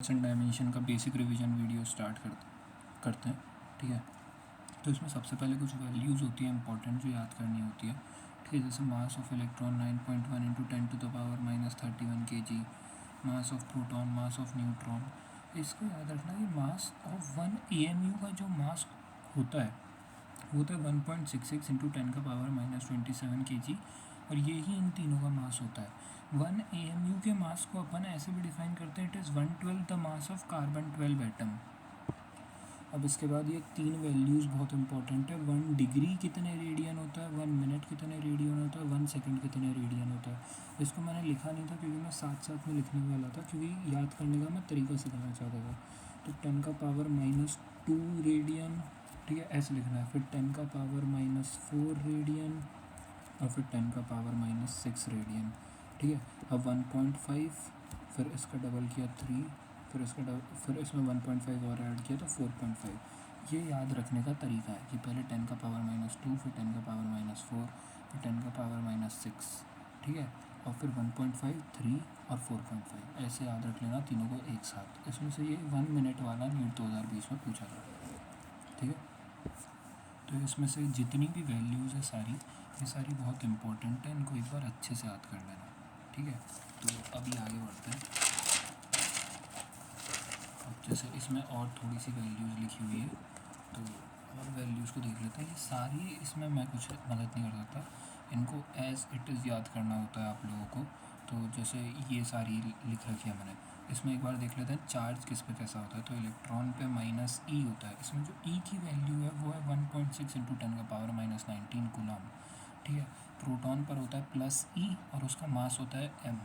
And dimension का basic revision video start करते हैं। ठीक है, तो इसमें सबसे पहले कुछ वैल्यूज़ होती है इंपॉर्टेंट जो याद करनी होती है। ठीक है, जैसे mass of electron 9.1 into 10⁻³ kg, mass of proton, mass of neutron. इसको याद रखना कि मास ऑफ 1 AMU का जो मास होता है वो होता है 1.66 इंटू 10⁻27 kg, और ये ही इन तीनों का मास होता है। 1 AMU के मास को अपन ऐसे भी डिफाइन करते हैं, it is 1/12 the mass of carbon 12 atom. अब इसके बाद ये तीन वैल्यूज़ बहुत इंपॉर्टेंट है। 1 डिग्री कितने रेडियन होता है, 1 मिनट कितने रेडियन होता है, 1 सेकंड कितने रेडियन होता है। इसको मैंने लिखा नहीं था क्योंकि मैं साथ साथ में लिखने वाला था, क्योंकि याद करने का मैं तरीका सिखाना चाहता था। तो 10⁻², रेडियन, ठीक है, ऐसे लिखना है। फिर 10⁻⁴ रेडियन, और फिर 10⁻⁻6 रेडियन। ठीक है, अब 1.5, फिर इसका डबल किया 3, फिर इसमें 1.5 और ऐड किया तो 4.5। ये याद रखने का तरीका है कि पहले 10⁻², फिर 10⁻⁴, फिर 10⁻�6। ठीक है, और फिर 1.5, 3 और 4.5 ऐसे याद रख लेना तीनों को एक साथ। इसमें से ये 1 मिनट वाला नीट 2020 में पूछा था। ठीक है, तो इसमें से जितनी भी वैल्यूज़ है सारी, ये सारी बहुत इंपॉर्टेंट है, इनको एक बार अच्छे से याद कर लेना। ठीक है, तो अभी आगे बढ़ते हैं। अब जैसे इसमें और थोड़ी सी वैल्यूज़ लिखी हुई है, तो और वैल्यूज़ को देख लेते हैं। ये सारी इसमें मैं कुछ मदद नहीं कर सकता, इनको एज़ इट इज़ याद करना होता है आप लोगों को। तो जैसे ये सारी लिख रखी है मैंने, इसमें एक बार देख लेते हैं चार्ज किस पे कैसा होता है। तो इलेक्ट्रॉन पे -E होता है। इसमें जो E की वैल्यू है वो है 1.6 इंटू 10⁻⁻19 कूलम। ठीक है, प्रोटॉन पर होता है +E और उसका मास होता है m।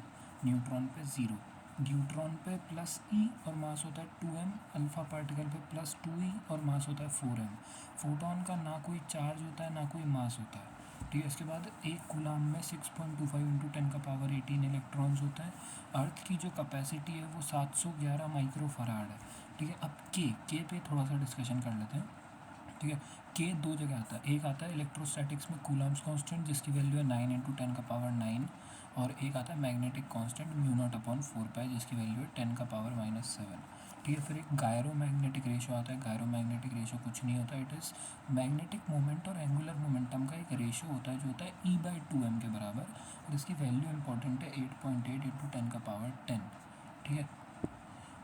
न्यूट्रॉन पे 0, न्यूट्रॉन पे +E और मास होता है 2m। अल्फ़ा पार्टिकल पे +2E और मास होता है 4m। फोटोन का ना कोई चार्ज होता है ना कोई मास होता है। ठीक है, इसके बाद एक कूलम में 6.25 इंटू 10⁻18 इलेक्ट्रॉन्स होता है। अर्थ की जो कैपेसिटी है वो 711 माइक्रोफराड है। ठीक है, अब के पे थोड़ा सा डिस्कशन कर लेते हैं। ठीक है, के दो जगह आता है। एक आता है इलेक्ट्रोस्टैटिक्स में कूलम्स कांस्टेंट, जिसकी वैल्यू है 9 इंटू 10⁻9, और एक आता है मैग्नेटिक कांस्टेंट μ0/4π, जिसकी वैल्यू है 10⁻⁷। ठीक है, फिर एक गायरोमैग्नेटिक रेशो आता है। गायरोमैग्नेटिक रेशो कुछ नहीं होता, इट इज़ मैग्नेटिक मोमेंट और एंगुलर मोमेंटम का एक रेशो होता है जो होता है E/2m के बराबर, और इसकी वैल्यू इंपॉर्टेंट है 8.8 इंटू 10⁻10। ठीक है,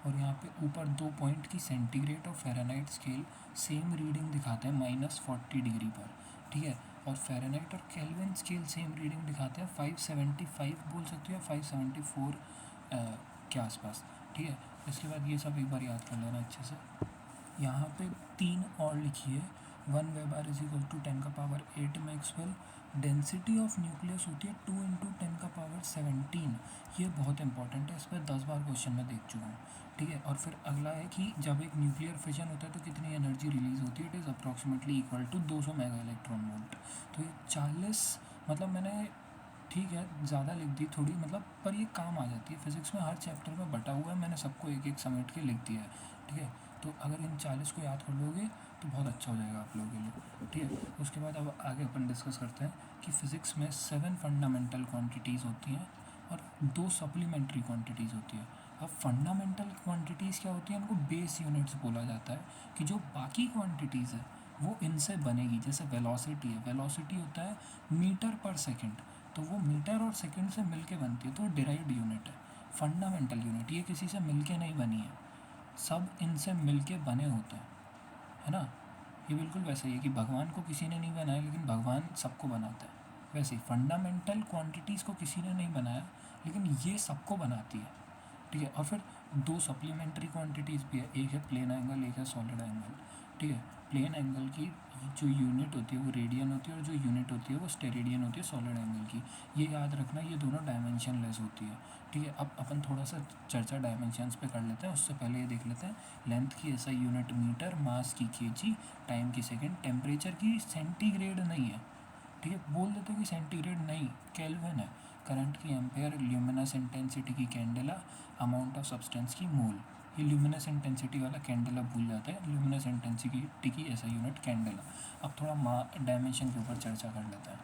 और यहाँ पे ऊपर 2 पॉइंट की सेंटीग्रेड और फ़ारेनहाइट स्केल सेम रीडिंग दिखाते हैं -40 डिग्री पर। ठीक है, और फ़ारेनहाइट और केल्विन स्केल सेम रीडिंग दिखाते हैं 575 बोल सकते हो या 574 के आसपास। ठीक है, इसके बाद ये सब एक बार याद कर लेना अच्छे से। यहाँ पे 3 और लिखिए। 1 weber is equal to 10⁸ maxwell. Density of nucleus होती है 2 इंटू 10⁻17। ये बहुत इंपॉर्टेंट है, इस पर 10 बार क्वेश्चन में देख चुका हूँ। ठीक है, और फिर अगला है कि जब एक न्यूक्लियर फिजन होता है तो कितनी एनर्जी रिलीज होती है। It is approximately equal to 200 mega electron volt. तो ये 40, मतलब मैंने, ठीक है, ज़्यादा लिख दी थोड़ी, मतलब पर ये काम आ जाती है। फिज़िक्स में हर चैप्टर में बटा हुआ है, मैंने सबको एक एक समेट के लिख दिया है। ठीक है, तो अगर इन 40 को याद कर लोगे तो बहुत अच्छा हो जाएगा आप लोगों के लिए। ठीक है, उसके बाद अब आगे अपन डिस्कस करते हैं कि फ़िज़िक्स में 7 फंडामेंटल क्वांटिटीज़ होती हैं और 2 सप्लीमेंट्री क्वांटिटीज़ होती है। अब फंडामेंटल क्वांटिटीज़ क्या होती हैं, उनको बेस यूनिट्स बोला जाता है, कि जो बाकी क्वांटिटीज़ है वो इनसे बनेगी। जैसे वेलोसिटी है, वेलोसिटी होता है मीटर पर सेकेंड, तो वो मीटर और सेकंड से मिलके बनती है, तो डिराइव्ड यूनिट है। फंडामेंटल यूनिट ये किसी से मिलके नहीं बनी है, सब इनसे मिलके बने होते हैं, है ना। ये बिल्कुल वैसे ही है कि भगवान को किसी ने नहीं बनाया लेकिन भगवान सबको बनाता है। वैसे ही फंडामेंटल क्वांटिटीज़ को किसी ने नहीं बनाया लेकिन ये सबको बनाती है। ठीक है, और फिर 2 सप्लीमेंट्री क्वांटिटीज़ भी है, एक है प्लेन एंगल, एक है सॉलिड एंगल। ठीक है, प्लेन एंगल की जो यूनिट होती है वो रेडियन होती है, और जो यूनिट होती है वो स्टेरेडियन होती है सॉलिड एंगल की। ये याद रखना, ये दोनों डायमेंशन लेस होती है। ठीक है, अब अपन थोड़ा सा चर्चा डायमेंशंस पे कर लेते हैं। उससे पहले ये देख लेते हैं, लेंथ की ऐसा यूनिट मीटर, मास की केजी, टाइम की सेकेंड, टेम्परेचर की सेंटीग्रेड नहीं है। ठीक है, बोल देते हैं कि सेंटीग्रेड नहीं, केल्विन है। करंट की एम्पेयर, ल्यूमिनस इंटेंसिटी की कैंडेला, अमाउंट ऑफ सब्सटेंस की मोल। ये ल्यूमिनस इंटेंसिटी वाला कैंडेला भूल जाते हैं, ल्यूमिनस इंटेंसिटी की ऐसा यूनिट कैंडेला। अब थोड़ा डायमेंशन के ऊपर चर्चा कर लेते हैं।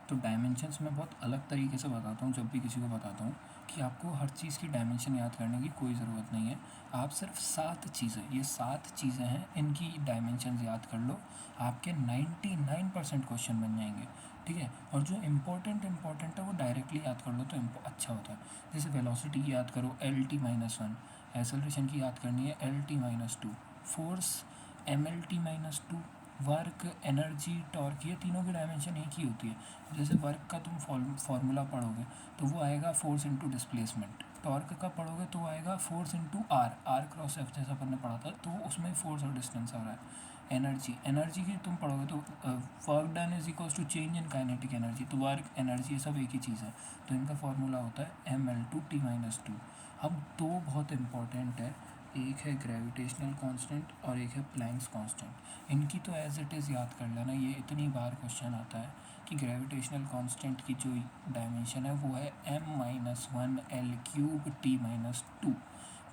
तो डायमेंशंस मैं बहुत अलग तरीके से बताता हूँ जब भी किसी को बताता हूँ। कि आपको हर चीज़ की डायमेंशन याद करने की कोई ज़रूरत नहीं है। आप सिर्फ 7 चीज़ें, ये 7 चीज़ें हैं, इनकी डायमेंशन याद कर लो, आपके 99% क्वेश्चन बन जाएंगे। ठीक है, और जो इम्पोर्टेंट है वो डायरेक्टली याद कर लो तो अच्छा होता है। जैसे वेलोसिटी की याद करो LT-1, एक्सेलरेशन की याद करनी है LT-2, force MLT-2, work, energy, torque, ये तीनों की डायमेंशन एक ही होती है। जैसे वर्क का तुम फॉर्मूला पढ़ोगे तो वो आएगा फोर्स इंटू डिस्प्लेसमेंट, टॉर्क का पढ़ोगे तो वो आएगा force into r cross F, जैसा अपन ने पढ़ा था, तो उसमें फोर्स और डिस्टेंस आ रहा है। एनर्जी की तुम पढ़ोगे तो work done is equals to change in kinetic energy, तो वर्क एनर्जी ये सब एक ही चीज़ है, तो इनका फॉर्मूला होता है ML/T-2। अब दो बहुत इंपॉर्टेंट है, एक है ग्रेविटेशनल कांस्टेंट और एक है प्लैंक्स कांस्टेंट। इनकी तो एज इट इज़ याद कर लेना, ये इतनी बार क्वेश्चन आता है कि ग्रेविटेशनल कांस्टेंट की जो डायमेंशन है वो है M-1L³T-2।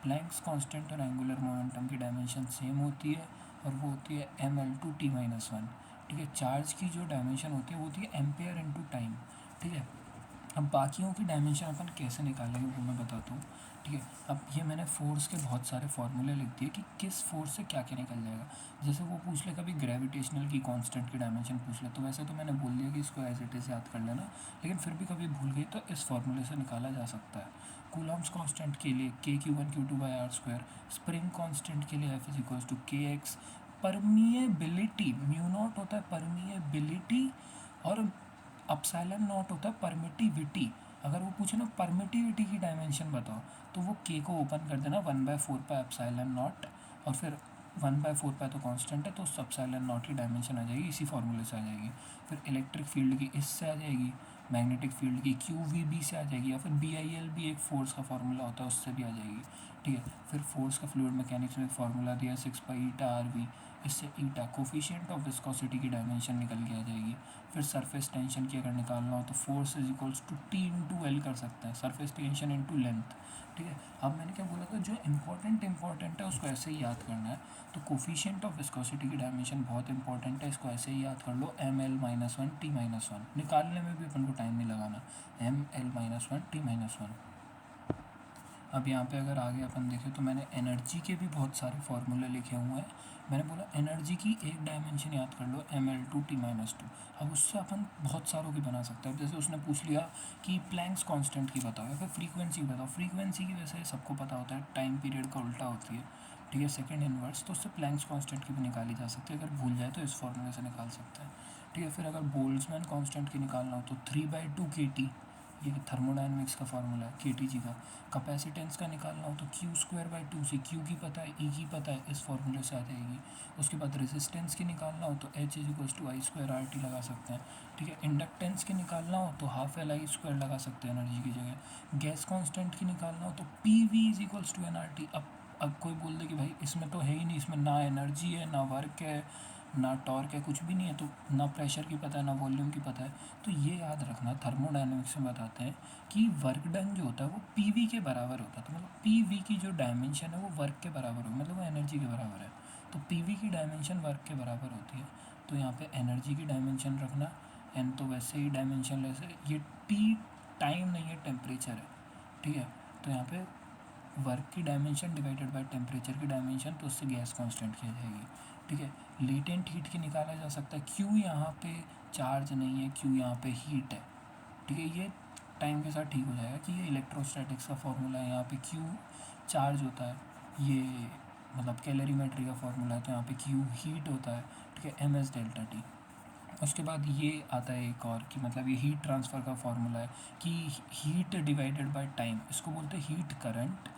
प्लैंक्स कांस्टेंट और एंगुलर मोमेंटम की डायमेंशन सेम होती है और वो होती है ML/T-1। ठीक है, चार्ज की जो डायमेंशन होती है वो होती है एम्पेयर इंटू टाइम। ठीक है, अब बाकियों की डायमेंशन अपन कैसे निकालेंगे वो मैं बताता हूँ। ठीक है, अब ये मैंने फोर्स के बहुत सारे फार्मूले लिख दिए कि किस फोर्स से क्या क्या निकल जाएगा। जैसे वो पूछ ले कभी ग्रेविटेशनल की कांस्टेंट की डायमेंशन पूछ ले, तो वैसे तो मैंने बोल दिया कि इसको एज इट इज़ याद कर लेना, लेकिन फिर भी कभी भूल गई तो इस फार्मूले से निकाला जा सकता है। कूलम्स कांस्टेंट के लिए K(Q1Q2/r², स्प्रिंग कांस्टेंट के लिए F=KX, परमिएबिलिटी म्यू नॉट होता है परमिएबिलिटी, और अपसाइलन नॉट होता है परमिटिविटी। अगर वो पूछे ना परमिटिविटी की डायमेंशन बताओ, तो वो के को ओपन कर देना 1/4 पाई एप्साइलन नॉट, और फिर 1/4 पाई तो कांस्टेंट है, तो उस अपसाइलन नॉट की डायमेंशन आ जाएगी, इसी फॉर्मूले से आ जाएगी। फिर इलेक्ट्रिक फील्ड की इससे आ जाएगी, मैग्नेटिक फील्ड की QVB से आ जाएगी, या फिर BIL भी एक फोर्स का फार्मूला होता है, उससे भी आ जाएगी। ठीक है, फिर फोर्स का फ्लूइड मैकेनिक्स में एक फार्मूला दिया 6π/RV, इससे ईटा कोफिशिएंट ऑफ विस्कोसिटी की डायमेंशन निकल के आ जाएगी। फिर सरफेस टेंशन की अगर निकालना हो तो force is equals to T/L कर सकते हैं, सरफेस टेंशन इंटू लेंथ। ठीक है, अब मैंने क्या बोला था, जो इंपॉर्टेंट है उसको ऐसे ही याद करना है। तो कोफिशिएंट ऑफ विस्कोसिटी की डायमेंशन बहुत इंपॉर्टेंट है, इसको ऐसे ही याद कर लो ML-1T-1, निकालने में भी अपन को टाइम नहीं लगाना, ML-1T-1। अब यहाँ पे अगर आगे अपन देखें तो मैंने एनर्जी के भी बहुत सारे फार्मूले लिखे हुए हैं। मैंने बोला एनर्जी की एक डायमेंशन याद कर लो ML/T-2। अब उससे अपन बहुत सारों की बना सकते हैं। जैसे उसने पूछ लिया कि प्लैंक्स कांस्टेंट की बताओ या फिर फ्रीक्वेंसी बताओ, फ्रीक्वेंसी की वैसे सबको पता होता है टाइम पीरियड का उल्टा होती है। ठीक है, सेकेंड इनवर्स, तो उससे प्लैंक्स कांस्टेंट की भी निकाली जा सकती है, अगर भूल जाए तो इस फॉर्मूले से निकाल सकते हैं। ठीक है, फिर अगर बोल्ट्जमैन कांस्टेंट की निकालना हो तो 3/2 kT, ये थर्मोडाइनमिक्स का फार्मूला है KTG का। कैपेसिटेंस का निकालना हो तो Q²/2C, Q की पता है, E की पता है, इस फॉर्मूले से आ जाएगी। उसके बाद रेजिस्टेंस की निकालना हो तो H=I²RT लगा सकते हैं। ठीक है, इंडक्टेंस की निकालना हो तो ½ Li² लगा सकते हैं एनर्जी की जगह। गैस कांस्टेंट की निकालना हो तो PV=nRT। अब कोई बोल दे कि भाई इसमें तो है ही नहीं, इसमें ना एनर्जी है, ना वर्क है, ना टॉर्क है, कुछ भी नहीं है, तो ना प्रेशर की पता है, ना वॉल्यूम की पता है, तो ये याद रखना। थर्मोडायनेमिक्स में बताते हैं कि वर्क डन जो होता है वो PV के बराबर होता है, तो मतलब PV की जो डायमेंशन है वो वर्क के बराबर हो, मतलब वो एनर्जी के बराबर है, तो PV की डायमेंशन वर्क के बराबर होती है। तो यहाँ पे एनर्जी की डायमेंशन रखना, एन तो वैसे ही डायमेंशन वैसे, ये T टाइम नहीं है, टेम्परेचर है। ठीक है, तो यहाँ पे वर्क की डायमेंशन डिवाइडेड बाय टेम्परेचर की डायमेंशन, तो उससे गैस कांस्टेंट की आ जाएगी। ठीक है, लेटेंट हीट की निकाला जा सकता है, Q यहाँ पे चार्ज नहीं है, Q यहाँ पे हीट है। ठीक है, ये टाइम के साथ ठीक हो जाएगा कि ये इलेक्ट्रोस्टैटिक्स का फॉर्मूला है, यहाँ पे Q चार्ज होता है, ये मतलब कैलोरीमेट्री का फॉर्मूला है, तो यहाँ पे Q हीट होता है। ठीक है, MS∆T। उसके बाद ये आता है एक और कि मतलब ये हीट ट्रांसफ़र का फॉर्मूला है कि हीट डिवाइडेड बाय टाइम, इसको बोलते हैं हीट करंट,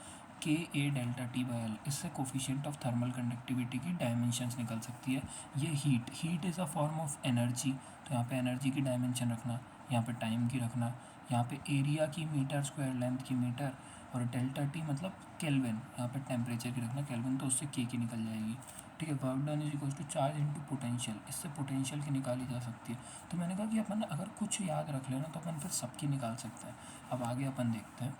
KA∆T/L। इससे कोफिशिएंट ऑफ थर्मल कंडक्टिविटी की डायमेंशंस निकल सकती है। ये heat is a form of energy, तो यहाँ पे एनर्जी की डायमेंशन रखना, यहाँ पे टाइम की रखना, यहाँ पे एरिया की मीटर², लेंथ की मीटर, और ΔT मतलब केल्विन, यहाँ पे टेम्परेचर की रखना केल्विन, तो उससे K की निकल जाएगी। ठीक है, work done is equals to charge into potential, इससे पोटेंशियल की निकाली जा सकती है। तो मैंने कहा कि अपन अगर कुछ याद रख लेना तो अपन फिर सबकी निकाल सकते हैं। अब आगे अपन देखते हैं।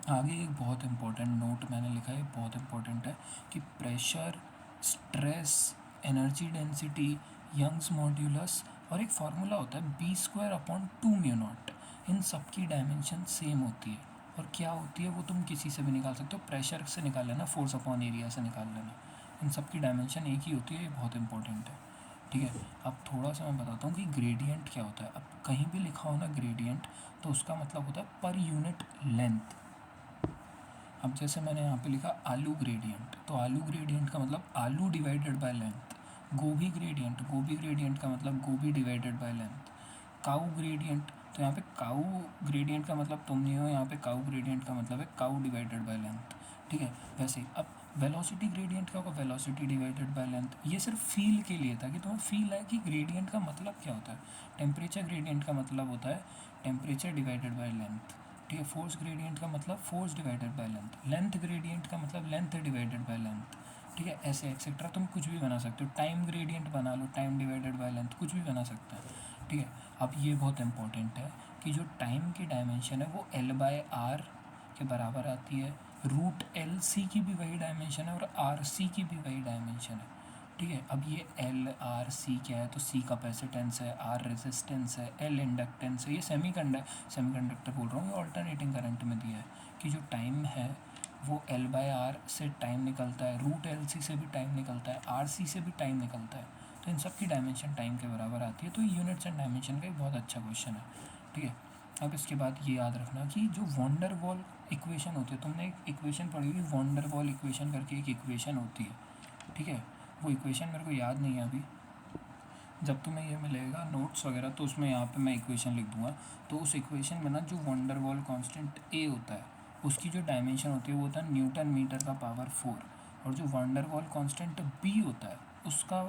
आगे एक बहुत इंपॉर्टेंट नोट मैंने लिखा है, बहुत इंपॉर्टेंट है कि pressure, stress, energy density, Young's modulus, और एक फार्मूला होता है B²/2μ0, इन सब की डायमेंशन सेम होती है। और क्या होती है वो तुम किसी से भी निकाल सकते हो, प्रेशर से निकाल लेना, फोर्स अपॉन एरिया से निकाल लेना, इन सब की डायमेंशन एक ही होती है, ये बहुत इंपॉर्टेंट है। ठीक है, अब थोड़ा सा मैं बताता हूँ कि ग्रेडियंट क्या होता है। अब कहीं भी लिखा हो ना ग्रेडियंट, तो उसका मतलब होता है पर यूनिट लेंथ। अब जैसे मैंने यहाँ पे लिखा आलू ग्रेडियंट, तो आलू ग्रेडियंट का मतलब आलू डिवाइडेड बाय लेंथ। गोभी ग्रेडियंट, गोभी ग्रेडियंट का मतलब गोभी divided by length. Cow gradient, तो यहाँ पे काऊ ग्रेडियंट का मतलब तुम नहीं हो, यहाँ पे काऊ ग्रेडियंट का मतलब है काऊ डिवाइडेड बाय लेंथ। ठीक है, वैसे ही अब वेलोसिटी ग्रेडियंट का होगा वेलोसिटी डिवाइडेड बाय लेंथ। ये सिर्फ फील के लिए था कि तुम्हें फील है कि ग्रेडियंट का मतलब क्या होता है। टेम्परेचर ग्रेडियंट का मतलब होता है टेम्परेचर डिवाइडेड बाय लेंथ। ठीक है, फोर्स ग्रेडियंट का मतलब force divided by length. Length gradient का मतलब लेंथ डिवाइडेड बाय लेंथ। ठीक है, ऐसे एक्सेट्रा तुम कुछ भी बना सकते हो। टाइम ग्रेडियंट बना लो, टाइम डिवाइडेड बाय लेंथ, कुछ भी बना सकते हैं। ठीक है, अब ये बहुत इंपॉर्टेंट है कि जो टाइम की डायमेंशन है वो एल बाय आर के बराबर आती है। रूट एल सी की भी वही डायमेंशन है और आर सी की भी वही डायमेंशन है। ठीक है, अब ये एल आर सी क्या है, तो सी कैपेसिटेंस है, आर रेजिस्टेंस है, एल इंडक्टेंस है। ये सेमीकंडक्टर बोल रहा हूँ, ये ऑल्टरनेटिंग करंट में दिया है कि जो टाइम है वो एल बाय आर से टाइम निकलता है, रूट एल सी से भी टाइम निकलता है, आर सी से भी टाइम निकलता है। तो इन सब की डायमेंशन टाइम के बराबर आती है। तो यूनिट्स एंड डायमेंशन का एक बहुत अच्छा क्वेश्चन है। ठीक है, अब इसके बाद ये याद रखना कि जो वॉन्डर वॉल इक्वेशन होती है, तुमने एक इक्वेशन पढ़ी हुई वॉन्डर वॉल इक्वेशन करके एक इक्वेशन होती है। ठीक है, वो इक्वेशन मेरे को याद नहीं है अभी, जब तुम्हें ये मिलेगा नोट्स वगैरह तो उसमें यहाँ पे मैं इक्वेशन लिख दूँगा। तो उस इक्वेशन में ना जो वंडर वॉल कांस्टेंट ए होता है उसकी जो डायमेंशन होती है वो होता है न्यूटन मीटर का पावर 4, और जो वंडर वॉल कांस्टेंट बी होता है उसका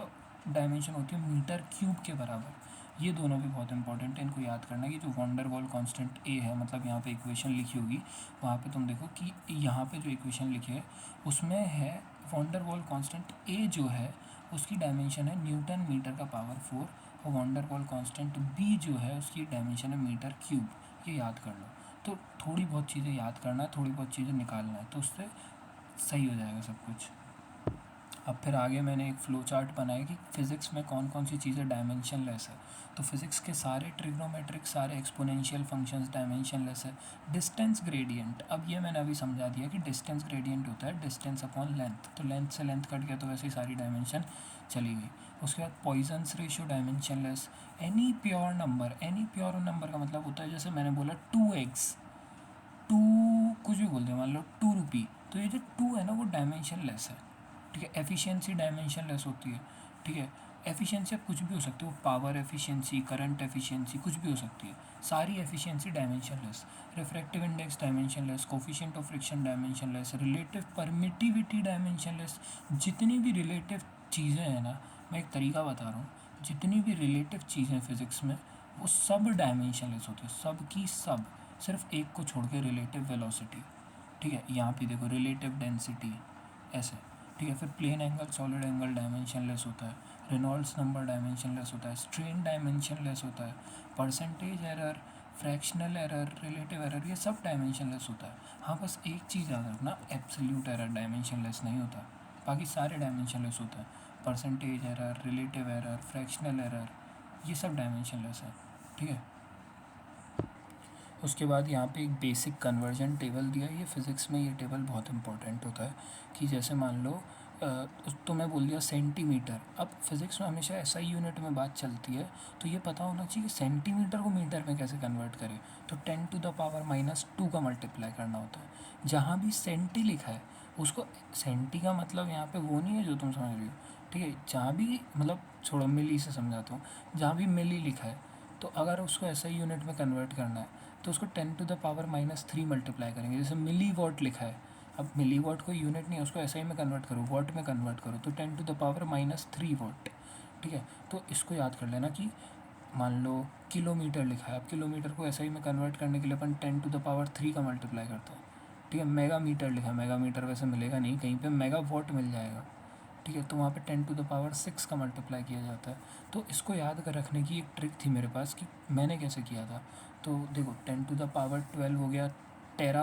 डायमेंशन होती है मीटर क्यूब के बराबर। ये दोनों भी बहुत इंपॉर्टेंट है, इनको याद करना कि जो वंडर वॉल कांस्टेंट ए है, मतलब यहाँ पे इक्वेशन लिखी होगी वहाँ पे तुम देखो कि यहाँ पे जो इक्वेशन लिखी है उसमें है वंडर वॉल कांस्टेंट ए जो है उसकी डायमेंशन है न्यूटन मीटर का पावर 4, और वंडर वॉल कांस्टेंट बी जो है उसकी डायमेंशन है मीटर क्यूब। ये याद कर लो। तो थोड़ी बहुत चीज़ें याद करना है, थोड़ी बहुत चीज़ें निकालना है, तो उससे सही हो जाएगा सब कुछ। अब फिर आगे मैंने एक फ़्लो चार्ट बनाया कि फ़िज़िक्स में कौन कौन सी चीज़ें डायमेंशनलेस है। तो फिज़िक्स के सारे ट्रिग्नोमेट्रिक, सारे एक्सपोनेंशियल फंक्शंस डायमेंशनलेस है। डिस्टेंस ग्रेडियंट, अब ये मैंने अभी समझा दिया कि डिस्टेंस ग्रेडियंट होता है डिस्टेंस अपॉन लेंथ, तो लेंथ से लेंथ कट गया तो वैसे ही सारी डायमेंशन चली गई। उसके बाद Poisson's ratio dimensionless. Any pure number का मतलब होता है जैसे मैंने बोला 2x, टू कुछ भी बोल दिया, मान लो 2 रुपी, तो ये जो 2 है ना वो डायमेंशनलेस है। ठीक है, एफिशिएंसी डायमेंशनलेस होती है। ठीक है, एफिशिएंसी अब कुछ भी हो सकती है, वो पावर एफिशिएंसी, करंट एफिशिएंसी, कुछ भी हो सकती है, सारी efficiency dimensionless. Refractive index dimensionless, coefficient of friction dimensionless, relative permittivity dimensionless. जितनी भी रिलेटिव चीज़ें हैं ना, मैं एक तरीका बता रहा हूँ, जितनी भी रिलेटिव चीज़ें फिज़िक्स में वो सब डायमेंशनलेस होती है, सब की सब, सिर्फ एक को छोड़ के, रिलेटिव वेलोसिटी। ठीक है, यहाँ पे देखो रिलेटिव डेंसिटी ऐसे। ठीक है, फिर plane angle solid angle dimensionless होता है, रेनॉल्ड्स नंबर डायमेंशनलेस होता है, स्ट्रेन डायमेंशनलेस होता है, percentage error, fractional error, relative error, ये सब डायमेंशनलेस होता है। हाँ, बस एक चीज़ याद रखना, एब्सोल्यूट एरर डायमेंशनलेस नहीं होता, बाकी सारे डायमेंशनलेस होता है। Percentage error, relative error, fractional error, ये सब डायमेंशनलेस है। ठीक है, उसके बाद यहाँ पे एक बेसिक कन्वर्जन टेबल दिया है। ये फ़िज़िक्स में ये टेबल बहुत इंपॉर्टेंट होता है कि जैसे मान लो तो मैं बोल दिया सेंटीमीटर। अब फिज़िक्स में हमेशा ऐसा ही यूनिट में बात चलती है, तो ये पता होना चाहिए कि सेंटीमीटर को मीटर में कैसे कन्वर्ट करें। तो 10⁻⁻² का मल्टीप्लाई करना होता है। जहाँ भी सेंटी लिखा है उसको, सेंटी का मतलब यहाँ पे वो नहीं है जो तुम समझ रही हो। ठीक है, जहाँ भी मतलब छोड़ो, मिली से समझाता हूँ, जहाँ भी मिली लिखा है तो अगर उसको ऐसा ही यूनिट में कन्वर्ट करना है तो उसको 10⁻³ मल्टीप्लाई करेंगे। जैसे मिली वॉट लिखा है, अब मिली वॉट कोई यूनिट नहीं है, उसको ऐसा ही में कन्वर्ट करो, वॉट में कन्वर्ट करो, तो 10⁻³ वॉट। ठीक है, तो इसको याद कर लेना कि मान लो किलोमीटर लिखा है, अब किलोमीटर को ऐसा ही में कन्वर्ट करने के लिए अपन 10⁻³ का मल्टीप्लाई करते हैं। ठीक है, मेगा मीटर लिखा है, मेगा मीटर वैसे मिलेगा नहीं कहीं पे, मेगा वॉट मिल जाएगा। ठीक है, तो वहाँ पे 10⁻6 का मल्टीप्लाई किया जाता है। तो इसको याद कर रखने की एक ट्रिक थी मेरे पास कि मैंने कैसे किया था। तो देखो 10⁻12 हो गया टेरा,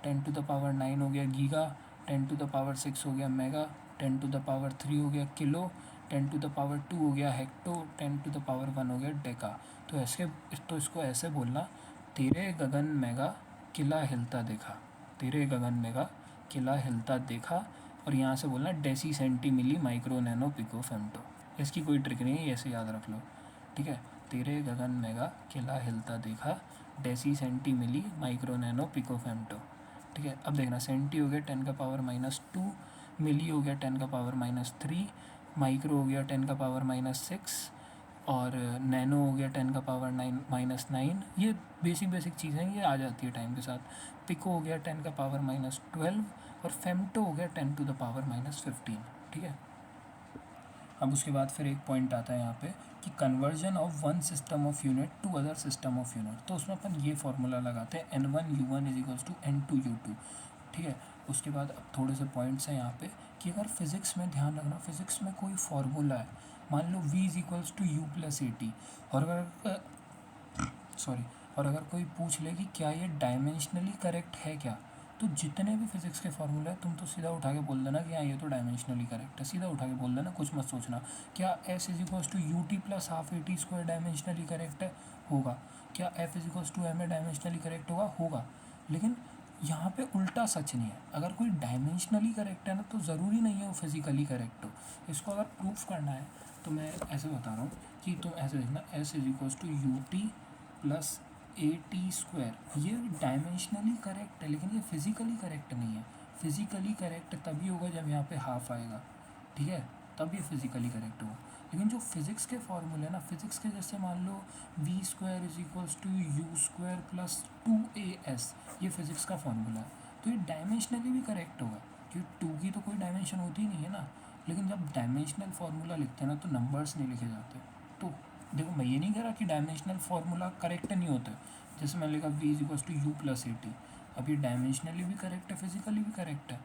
10⁻9 हो गया गीगा, 10⁻6 हो गया मेगा, 10⁻3 हो गया किलो, 10⁻2 हो गया हेक्टो, 10⁻1 हो गया डेका। तो ऐसे, तो इसको ऐसे बोलना, तेरे गगन मेगा, किला हिलता देखा, तेरे गगन में का किला हिलता देखा, और यहाँ से बोलना deci centi milli micro nano pico femto. इसकी कोई ट्रिक नहीं है, ऐसे याद रख लो, ठीक है। तेरे गगन में का किला हिलता देखा, deci centi milli micro nano pico femto, ठीक है। अब देखना, सेंटी हो गया 10⁻², मिली हो गया 10⁻3, माइक्रो हो गया 10⁻6, और नैनो हो गया 10⁻9। ये बेसिक चीज़ें ये आ जाती है टाइम के साथ। पिको हो गया 10⁻12, और फेमटो हो गया 10⁻15, ठीक है। अब उसके बाद फिर एक पॉइंट आता है यहाँ पे कि conversion of one system of unit to other system of unit. तो उसमें अपन ये फॉर्मूला लगाते हैं N1U1 = N2U2, ठीक है। उसके बाद अब थोड़े से पॉइंट्स हैं यहाँ पे कि अगर फिज़िक्स में ध्यान रखना, फिज़िक्स में कोई फार्मूला है, मान लो V = U+AT, और अगर कोई पूछ ले कि क्या ये डायमेंशनली करेक्ट है क्या, तो जितने भी फिज़िक्स के फार्मूले हैं तुम तो सीधा उठा के बोल देना कि हाँ ये तो डायमेंशनली करेक्ट है, सीधा उठा के बोल देना, कुछ मत सोचना। क्या S = UT + ½ AT² dimensionally correct है? होगा। क्या F = ma डायमेंशनली करेक्ट होगा। लेकिन यहाँ पे उल्टा सच नहीं है। अगर कोई डायमेंशनली करेक्ट है ना, तो ज़रूरी नहीं है वो फिज़िकली करेक्ट हो। इसको अगर प्रूफ करना है तो मैं ऐसे बता रहा हूँ कि तुम ऐसे देखना, S = UT + AT², ये डायमेंशनली करेक्ट है, लेकिन ये फिज़िकली करेक्ट नहीं है। फिज़िकली करेक्ट तभी होगा जब यहाँ पे हाफ आएगा, ठीक है, तब ये फिज़िकली करेक्ट होगा। लेकिन जो फिज़िक्स के फॉर्मूले ना, फिज़िक्स के जैसे मान लो V² = U² + 2AS, ये फिज़िक्स का फॉर्मूला है, तो ये डायमेंशनली भी करेक्ट होगा, क्योंकि 2 की तो कोई डायमेंशन होती ही नहीं है ना। लेकिन जब डायमेंशनल फार्मूला लिखते हैं ना, तो नंबर्स नहीं लिखे जाते। तो देखो, मैं ये नहीं कह रहा कि डायमेंशनल फार्मूला करेक्ट नहीं होता। जैसे मैंने लिखा V = U+AT, अब ये डायमेंशनली भी करेक्ट है, फिज़िकली भी करेक्ट है।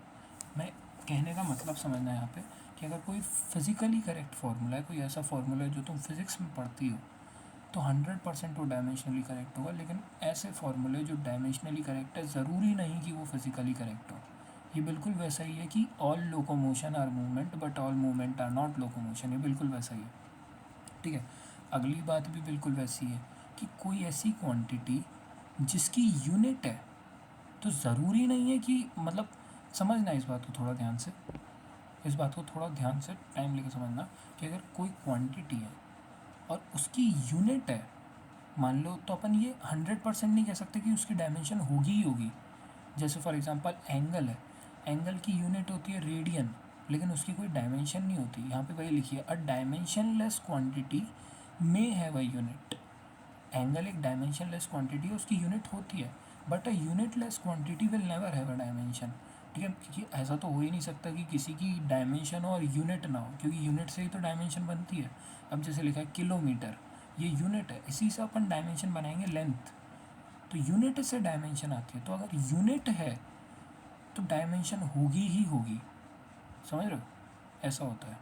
मैं कहने का मतलब समझना है यहाँ पे कि अगर कोई फिज़िकली करेक्ट फार्मूला है, कोई ऐसा फार्मूला है जो तुम फिज़िक्स में पढ़ती हो, तो 100% वो डायमेंशनली करेक्ट होगा। लेकिन ऐसे फार्मूले जो डायमेंशनली करेक्ट है, ज़रूरी नहीं कि वो फिज़िकली करेक्ट हो। ये बिल्कुल वैसा ही है कि all locomotion are movement but all movement are not locomotion, ये बिल्कुल वैसा ही है, ठीक है। अगली बात भी बिल्कुल वैसी है कि कोई ऐसी क्वांटिटी जिसकी यूनिट है, तो ज़रूरी नहीं है कि, मतलब समझना इस बात को थोड़ा ध्यान से, टाइम लेके समझना कि अगर कोई क्वांटिटी है और उसकी यूनिट है, मान लो, तो अपन ये 100% नहीं कह सकते कि उसकी डायमेंशन होगी ही होगी। जैसे फॉर एग्जांपल एंगल है, एंगल की यूनिट होती है रेडियन, लेकिन उसकी कोई डायमेंशन नहीं होती। यहाँ पे वही लिखिए, अ डायमेंशनलेस क्वांटिटी में है वही यूनिट। एंगल एक डायमेंशनलेस क्वांटिटी है, उसकी यूनिट होती है, but a unitless quantity will never have a dimension, ठीक है। क्योंकि ऐसा तो हो ही नहीं सकता कि किसी की डायमेंशन हो और यूनिट ना हो, क्योंकि यूनिट से ही तो डायमेंशन बनती है। अब जैसे लिखा है किलोमीटर, ये यूनिट है, इसी से अपन डायमेंशन बनाएंगे लेंथ, तो यूनिट से डायमेंशन आती है। तो अगर यूनिट है तो डायमेंशन होगी ही होगी, समझ रहे हो, ऐसा होता है।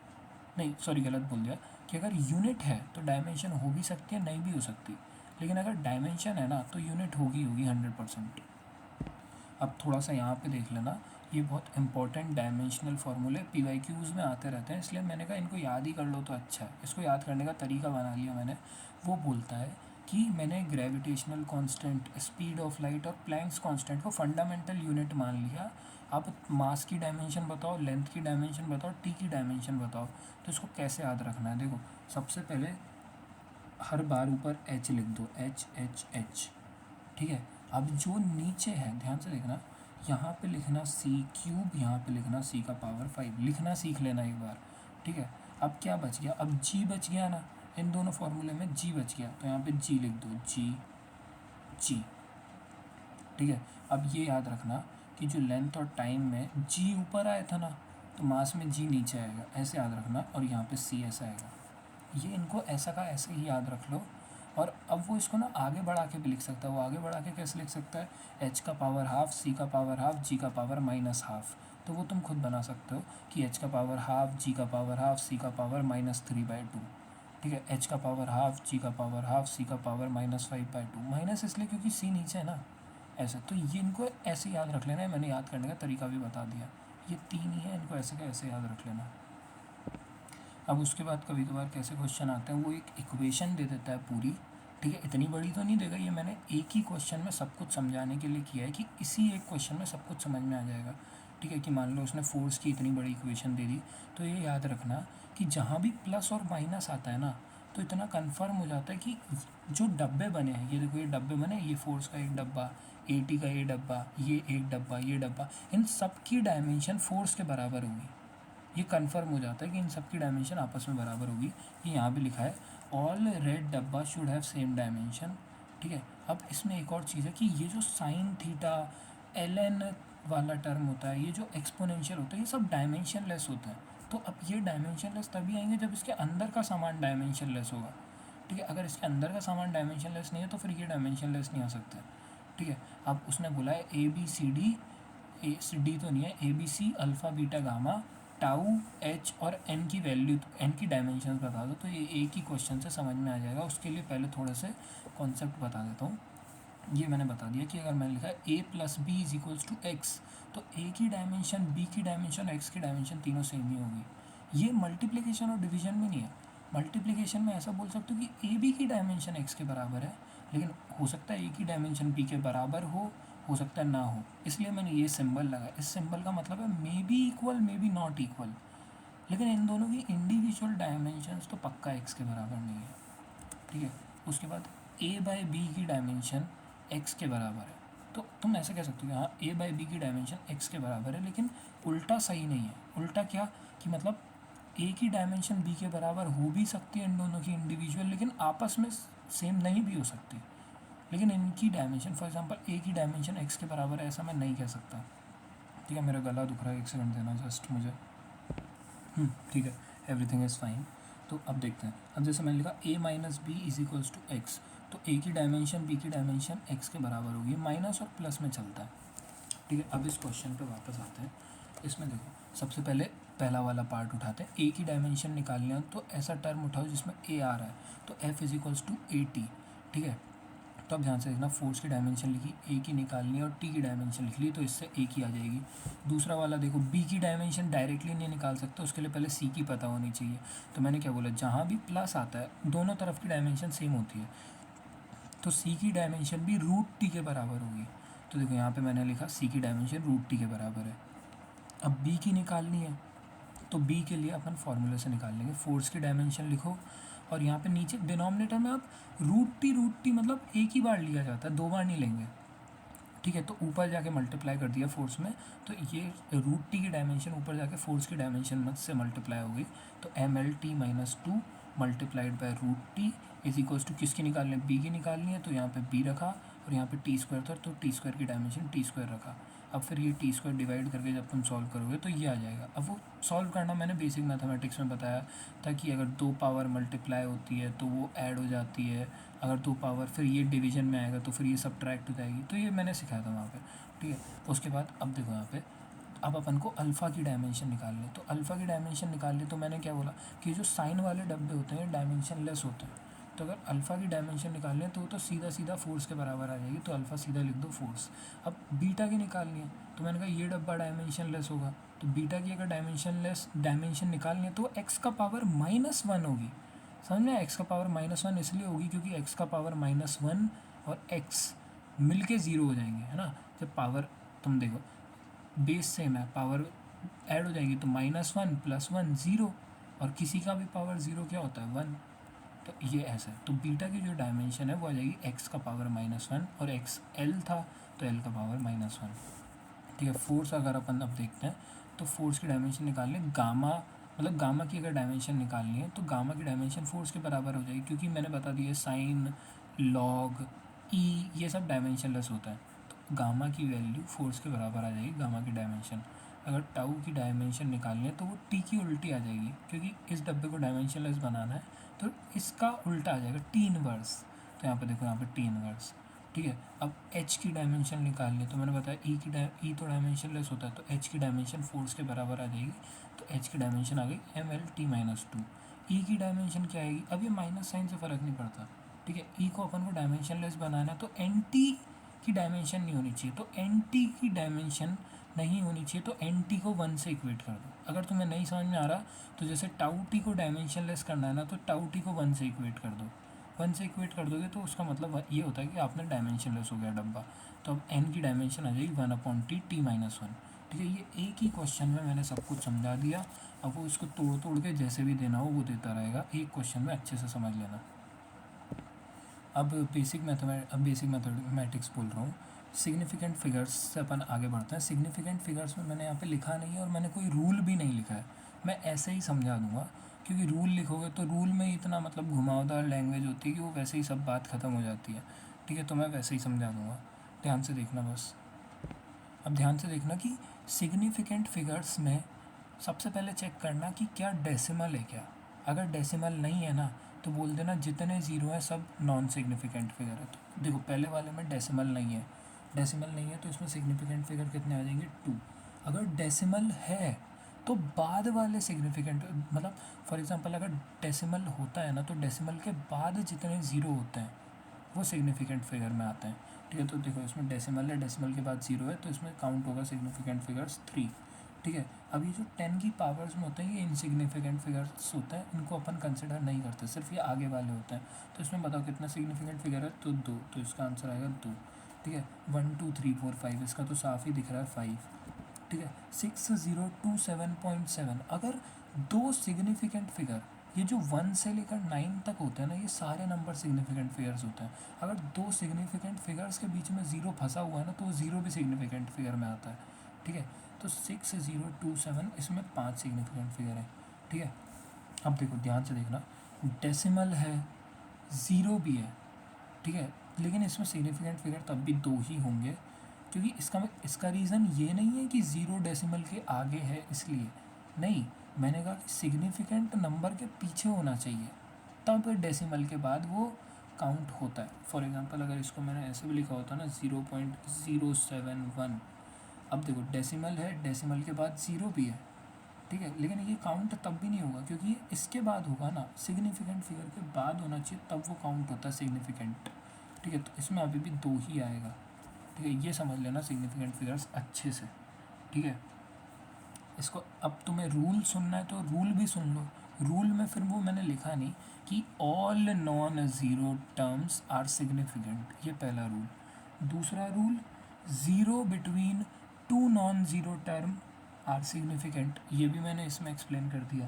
नहीं सॉरी, गलत बोल दिया, कि अगर यूनिट है तो डायमेंशन हो भी सकती है, नहीं भी हो सकती, लेकिन अगर डायमेंशन है ना, तो यूनिट होगी 100%। अब थोड़ा सा यहाँ पे देख लेना, ये बहुत इंपॉर्टेंट डायमेंशनल फार्मूले PYQs में आते रहते हैं, इसलिए मैंने कहा इनको याद ही कर लो तो अच्छा है। इसको याद करने का तरीका बना लिया मैंने। वो बोलता है कि मैंने gravitational constant, speed of light और प्लैंक्स कांस्टेंट को फंडामेंटल यूनिट मान लिया। अब मास की डायमेंशन बताओ, लेंथ की डायमेंशन बताओ, टी की डायमेंशन बताओ। तो इसको कैसे याद रखना है, देखो, सबसे पहले हर बार ऊपर h लिख दो, H, ठीक है। अब जो नीचे है, ध्यान से देखना, यहाँ पे लिखना C³, यहाँ पे लिखना C⁵ लिखना सीख लेना एक बार, ठीक है। अब क्या बच गया, अब G बच गया ना, इन दोनों फार्मूले में G बच गया, तो यहाँ पे G लिख दो, G, ठीक है। अब ये याद रखना कि जो लेंथ और टाइम में G ऊपर आया था ना, तो मास में G नीचे आएगा, ऐसे याद रखना, और यहाँ पे C ऐसा आएगा। ये इनको ऐसा का ऐसे ही याद रख लो। और अब वो इसको ना आगे बढ़ा के भी लिख सकता है। वो आगे बढ़ा के कैसे लिख सकता है, h⁻½ C⁻½ G⁻−½ तो वो तुम खुद बना सकते हो कि h⁻½ G⁻½ C⁻−3/2, ठीक है। h⁻½ G⁻½ C⁻−5/2, माइनस इसलिए क्योंकि C नीचे है ना, ऐसे। तो ये इनको ऐसे याद रख लेना है, मैंने याद करने का तरीका भी बता दिया। ये 3 ही है, इनको ऐसे का ऐसे याद रख लेना। अब उसके बाद कभी कभार कैसे क्वेश्चन आते हैं, वो एक इक्वेशन दे देता है पूरी, ठीक है, इतनी बड़ी तो नहीं देगा, ये मैंने एक ही क्वेश्चन में सब कुछ समझाने के लिए किया है कि इसी एक क्वेश्चन में सब कुछ समझ में आ जाएगा। ठीक है, कि मान लो उसने फोर्स की इतनी बड़ी इक्वेशन दे दी, तो ये याद रखना कि जहाँ भी प्लस और माइनस आता है ना, तो इतना कंफर्म हो जाता है कि जो डब्बे बने हैं, ये देखो ये डब्बे बने, ये फोर्स का एक डब्बा, एटी का ये डब्बा, ये एक डब्बा, ये डब्बा, इन सब की डायमेंशन फोर्स के बराबर होगी। ये कंफर्म हो जाता है कि इन सब की डायमेंशन आपस में बराबर होगी। ये यहाँ पे लिखा है ऑल रेड डब्बा शुड हैव सेम डायमेंशन। ठीक है, अब इसमें एक और चीज़ है कि ये जो साइन थीटा एल एन वाला टर्म होता है, ये जो एक्सपोनेंशियल होता है, ये सब डायमेंशन लेस होता है। तो अब ये डायमेंशन लेस तभी आएंगे जब इसके अंदर का सामान डायमेंशन लेस होगा। ठीक है, अगर इसके अंदर का सामान डायमेंशन लेस नहीं है तो फिर ये डायमेंशन लेस नहीं आ सकता। ठीक है, अब उसने बोला है A B C D, A D तो नहीं है, A B C alpha beta gamma tau h और एन की वैल्यू, एन की डायमेंशन बता दो, तो ये एक ही क्वेश्चन से समझ में आ जाएगा। उसके लिए पहले थोड़े से कॉन्सेप्ट बता देता हूँ। ये मैंने बता दिया कि अगर मैंने लिखा है A plus B is equals to X, तो ए की डायमेंशन, बी की डायमेंशन, एक्स की डायमेंशन तीनों सेम ही होगी। ये मल्टीप्लिकेशन और डिवीजन में नहीं है। मल्टीप्लिकेशन में ऐसा बोल सकते हो कि ए बी की डायमेंशन एक्स के बराबर है, लेकिन हो सकता है ए की डायमेंशन बी के बराबर हो सकता है ना हो, इसलिए मैंने ये सिंबल लगाया। इस सिंबल का मतलब है may be equal, may be not equal, लेकिन इन दोनों की इंडिविजुअल डायमेंशंस तो पक्का एक्स के बराबर नहीं है। ठीक है, उसके बाद ए बाई बी की डायमेंशन एक्स के बराबर है, तो तुम ऐसे कह सकते हो कि हाँ ए बाई बी की डायमेंशन एक्स के बराबर है, लेकिन उल्टा सही नहीं है। उल्टा क्या कि मतलब ए की डायमेंशन बी के बराबर हो भी सकती है इन दोनों की इंडिविजुअल, लेकिन आपस में सेम नहीं भी हो सकती। लेकिन इनकी डायमेंशन, फॉर एग्जांपल ए की डायमेंशन एक्स के बराबर है, ऐसा मैं नहीं कह सकता। ठीक है, मेरा गला दुख रहा है, एक सेकंड देना जस्ट मुझे। ठीक है, एवरीथिंग इज़ फाइन। तो अब देखते हैं, अब जैसे मैंने लिखा A minus B is equals to X, तो ए की डायमेंशन बी की डायमेंशन एक्स के बराबर होगी, माइनस और प्लस में चलता है। ठीक है, अब इस क्वेश्चन पे वापस आते हैं। इसमें देखो, सबसे पहले पहला वाला पार्ट उठाते हैं, ए की डायमेंशन निकालनी है तो ऐसा टर्म उठाओ जिसमें ए आ रहा है, तो F is equals to a t. ठीक है, तो अब ध्यान से देखना, फोर्स की डायमेंशन लिखी, ए की निकालनी है और टी की डायमेंशन लिख ली, तो इससे ए की आ जाएगी। दूसरा वाला देखो, बी की डायमेंशन डायरेक्टली नहीं निकाल सकते, उसके लिए पहले सी की पता होनी चाहिए। तो मैंने क्या बोला, जहाँ भी प्लस आता है दोनों तरफ की डायमेंशन सेम होती है, तो सी की डायमेंशन भी रूट टी के बराबर होगी। तो देखो यहाँ पे मैंने लिखा सी की डायमेंशन रूट टी के बराबर है। अब बी की निकालनी है, तो बी के लिए अपन फॉर्मूले से निकाल लेंगे, फोर्स की डायमेंशन लिखो और यहाँ पे नीचे डिनोमिनेटर में आप रूट टी मतलब एक ही बार लिया जाता है, दो बार नहीं लेंगे। ठीक है, तो ऊपर जाके मल्टीप्लाई कर दिया फोर्स में, तो ये रूट टी की डायमेंशन ऊपर जाके फोर्स की डायमेंशन से मल्टीप्लाई हो गई, तो M L T minus two multiplied by root T is equals to, किसकी निकालनी है, बी की निकालनी है, तो यहाँ पे बी रखा और यहाँ पे टी स्क्वायर था, तो टी स्क्वायर की डायमेंशन टी स्क्वायर रखा। अब फिर ये टी स्क्वायर डिवाइड करके जब तुम सॉल्व करोगे तो ये आ जाएगा। अब वो सॉल्व करना मैंने बेसिक मैथमेटिक्स में बताया था कि अगर दो पावर मल्टीप्लाई होती है तो वो ऐड हो जाती है, अगर दो पावर फिर ये डिवीजन में आएगा तो फिर ये सब्ट्रैक्ट हो जाएगी, तो ये मैंने सिखाया था वहाँ पे। ठीक है, उसके बाद अब देखो यहाँ पे, अब अपन को अल्फ़ा की डायमेंशन निकालनी, तो अल्फ़ा की डायमेंशन निकालनी, तो मैंने क्या बोला कि जो साइन वाले डब्बे होते हैं डायमेंशन लेस होते हैं, तो अगर अल्फ़ा की डायमेंशन निकालनी है तो वो तो सीधा सीधा फोर्स के बराबर आ जाएगी, तो अल्फ़ा सीधा लिख दो फोर्स। अब बीटा की निकालनी है, तो मैंने कहा ये डब्बा डायमेंशन लेस होगा, तो बीटा की अगर डायमेंशन निकालनी है तो एक्स का पावर -1 होगी। समझ में, एक्स का पावर -1 इसलिए होगी क्योंकि एक्स का पावर -1 और एक्स मिल के ज़ीरो हो जाएंगे, है ना। जब पावर, तुम देखो बेस सेम है, पावर ऐड हो जाएगी, तो -1 + 1 0, और किसी का भी पावर 0 क्या होता है 1, तो ये ऐसा है। तो बीटा की जो डायमेंशन है वो आ जाएगी एक्स का पावर -1 और एक्स एल था तो एल का पावर -1। ठीक है, फोर्स अगर अपन अब देखते हैं तो फोर्स की डायमेंशन निकालने, गामा मतलब गामा की अगर डायमेंशन निकालनी है तो गामा की डायमेंशन फोर्स के बराबर हो जाएगी, क्योंकि मैंने बता दिया साइन, लॉग, ई ये सब डायमेंशन लेस होता है, तो गामा की वैल्यू फोर्स के बराबर आ जाएगी, गामा की डायमेंशन। अगर टाउ की डायमेंशन निकालनी है तो वो टी की उल्टी आ जाएगी, क्योंकि इस डब्बे को डायमेंशन लेस बनाना है तो इसका उल्टा आ जाएगा, टी इनवर्स। तो यहाँ पे देखो, यहाँ पे टी इनवर्स। ठीक है, अब एच की डायमेंशन निकालनी है, तो मैंने बताया ई तो डायमेंशन लेस होता है, तो एच की डायमेंशन फोर्स के बराबर आ जाएगी, तो एच की डायमेंशन आ गई एम एल टी -2। ई की डायमेंशन क्या आएगी, अब ये माइनस साइन से फ़र्क नहीं पड़ता। ठीक है, ई को अपन को डायमेंशन लेस बनाना है तो एन टी की डायमेंशन नहीं होनी चाहिए, तो एन टी की डायमेंशन नहीं होनी चाहिए, तो एन टी को 1 से इक्वेट कर दो। अगर तुम्हें नहीं समझ में आ रहा तो जैसे टाउ टी को डायमेंशन लेस करना है ना, तो टाउ टी को 1 से इक्वेट कर दो, वन से इक्वेट कर दोगे तो उसका मतलब ये होता है कि आपने डायमेंशनलेस हो गया डब्बा। तो अब n की डायमेंशन आ जाएगी 1/t t-1। ठीक है, ये एक ही क्वेश्चन में मैंने सब कुछ समझा दिया। अब वो इसको तोड़ तोड़ के जैसे भी देना हो वो देता रहेगा, एक क्वेश्चन में अच्छे से समझ लेना। अब बेसिक मैथमेटिक्स बोल रहा हूँ। सिग्निफिकेंट फिगर्स से अपन आगे बढ़ते हैं। सिग्निफिकेंट फिगर्स में मैंने यहाँ पे लिखा नहीं है और मैंने कोई रूल भी नहीं लिखा है, मैं ऐसे ही समझा दूंगा, क्योंकि रूल लिखोगे तो रूल में इतना मतलब घुमावदार लैंग्वेज होती है कि वो वैसे ही सब बात ख़त्म हो जाती है। ठीक है, तो मैं वैसे ही समझा दूंगा, ध्यान से देखना बस। अब ध्यान से देखना कि सिग्निफिकेंट फिगर्स में सबसे पहले चेक करना कि क्या डेसिमल है क्या। अगर डेसिमल नहीं है ना तो बोल देना जितने ज़ीरो हैं सब नॉन सिग्निफिकेंट फिगर है। तो देखो पहले वाले में डेसिमल नहीं है, डेसिमल नहीं है तो इसमें सिग्निफिकेंट फिगर कितने आ जाएंगे 2। अगर डेसिमल है तो बाद वाले सिग्निफिकेंट मतलब फॉर एग्जांपल अगर डेसिमल होता है ना तो डेसिमल के बाद जितने ज़ीरो होते हैं वो सिग्निफिकेंट फिगर में आते हैं। ठीक है, तो देखो इसमें डेसिमल है, डेसिमल के बाद ज़ीरो है तो इसमें काउंट होगा सिग्निफिकेंट फिगर्स 3। ठीक है, अब ये जो 10 की पावर्स में होते हैं ये इनसिग्निफिकेंट फिगर्स होते हैं, इनको अपन कंसिडर नहीं करते, सिर्फ ये आगे वाले होते हैं। तो इसमें बताओ कितना सिग्निफिकेंट फिगर है, तो 2, तो इसका आंसर आएगा 2। ठीक है, 1 2 3 4 5, इसका तो साफ ही दिख रहा है 5। ठीक है, 6027.7, अगर दो सिग्निफिकेंट फिगर, ये जो 1 से लेकर 9 तक होते हैं ना ये सारे नंबर सिग्निफिकेंट फिगर्स होते हैं। अगर दो सिग्निफिकेंट फिगर्स के बीच में ज़ीरो फंसा हुआ है ना तो वो ज़ीरो भी सिग्निफिकेंट फिगर में आता है। ठीक है, तो 6027 इसमें 5 सिग्निफिकेंट फिगर है। ठीक है, अब देखो ध्यान से देखना, डेसिमल है, ज़ीरो भी है। ठीक है, लेकिन इसमें सिग्निफिकेंट फिगर तब भी 2 ही होंगे, क्योंकि इसका रीज़न ये नहीं है कि ज़ीरो डेसिमल के आगे है इसलिए नहीं, मैंने कहा कि सिग्निफिकेंट नंबर के पीछे होना चाहिए तब डेसिमल के बाद वो काउंट होता है। फॉर एग्जांपल अगर इसको मैंने ऐसे भी लिखा होता ना 0.071, अब देखो डेसिमल है, डेसिमल के बाद ज़ीरो भी है। ठीक है, लेकिन ये काउंट तब भी नहीं होगा क्योंकि ये इसके बाद होगा ना, सिग्निफिकेंट फिगर के बाद होना चाहिए तब वो काउंट होता है सिग्निफिकेंट। ठीक है, तो इसमें अभी भी 2 ही आएगा। ठीक है, ये समझ लेना सिग्निफिकेंट फिगर्स अच्छे से। ठीक है, इसको अब तुम्हें रूल सुनना है तो रूल भी सुन लो। रूल में फिर वो मैंने लिखा नहीं कि all non zero terms are significant, ये पहला रूल। दूसरा rule, zero between two non zero term are significant, ये भी मैंने इसमें एक्सप्लेन कर दिया।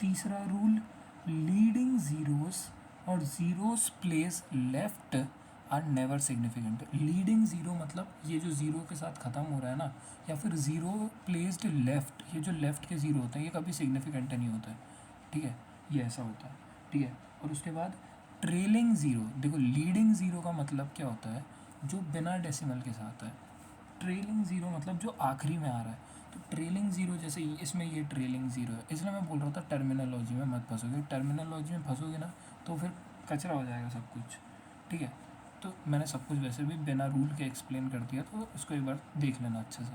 तीसरा रूल, लीडिंग ज़ीरोस और zeros place left are never significant. Leading zero मतलब ये जो ज़ीरो के साथ ख़त्म हो रहा है ना, या फिर ज़ीरो प्लेस्ड लेफ़्ट, ये जो लेफ़्ट के ज़ीरो होते हैं ये कभी सिग्निफिकेंट नहीं होता है। ठीक है, ये ऐसा होता है। ठीक है, और उसके बाद ट्रेलिंग ज़ीरो, देखो लीडिंग ज़ीरो का मतलब क्या होता है, जो बिना डेसिमल के साथ है। ट्रेलिंग ज़ीरो मतलब जो आखिरी में आ रहा है। तो ट्रेलिंग ज़ीरो जैसे इसमें ये ट्रेलिंग ज़ीरो है, इसलिए मैं बोल रहा था टर्मिनोलॉजी में मत फंसोगे, टर्मिनोलॉजी में फंसोगे ना तो फिर कचरा हो जाएगा सब कुछ। ठीक है, तो मैंने सब कुछ वैसे भी बिना रूल के एक्सप्लेन कर दिया, तो इसको एक बार देख लेना अच्छे से।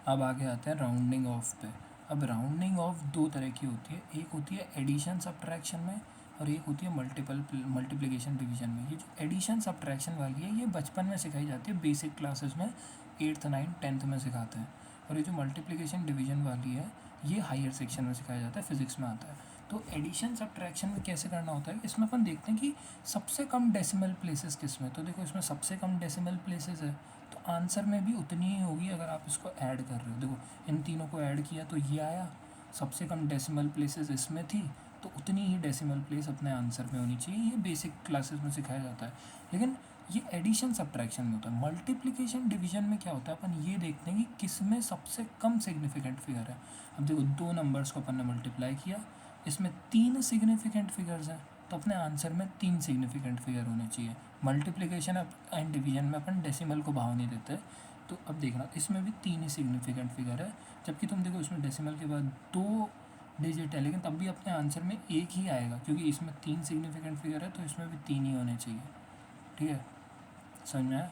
अब आगे आते हैं राउंडिंग ऑफ पे। अब राउंडिंग ऑफ दो तरह की होती है, एक होती है एडिशन सब्ट्रैक्शन में और एक होती है मल्टीप्लिकेशन डिवीजन में। ये जो एडिशन सब्ट्रैक्शन वाली है ये बचपन में सिखाई जाती है, बेसिक क्लासेस में 8th 9th 10th में सिखाते हैं। और ये जो मल्टीप्लिकेशन डिवीजन वाली है ये हायर सेक्शन में सिखाया जाता है, फिजिक्स में आता है। तो एडिशन सब्ट्रैक्शन में कैसे करना होता है, इसमें अपन देखते हैं कि सबसे कम डेसिमल प्लेसेस किस में। तो देखो इसमें सबसे कम डेसिमल प्लेसेस है तो आंसर में भी उतनी ही होगी अगर आप इसको ऐड कर रहे हो। देखो इन तीनों को ऐड किया तो ये आया, सबसे कम डेसिमल प्लेसेस इसमें थी तो उतनी ही डेसिमल प्लेस अपने आंसर में होनी चाहिए। ये बेसिक क्लासेस में सिखाया जाता है, लेकिन ये एडिशन सब्ट्रैक्शन में होता है। मल्टीप्लिकेशन डिवीजन में क्या होता है, अपन ये देखते हैं कि किस में सबसे कम सिग्निफिकेंट फिगर है। अब देखो दो नंबर्स को अपन ने मल्टीप्लाई किया, इसमें 3 सिग्निफिकेंट फिगर्स हैं तो अपने आंसर में 3 सिग्निफिकेंट फिगर होने चाहिए। मल्टीप्लिकेशन एंड डिवीजन में अपन डेसिमल को भाव नहीं देते, तो अब देखना इसमें भी 3 ही सिग्निफिकेंट फिगर है, जबकि तुम देखो इसमें डेसिमल के बाद 2 डिजिट है लेकिन तब भी अपने आंसर में 1 ही आएगा, क्योंकि इसमें 3 सिग्निफिकेंट फिगर है तो इसमें भी 3 ही होने चाहिए। ठीक है, समझ में आया।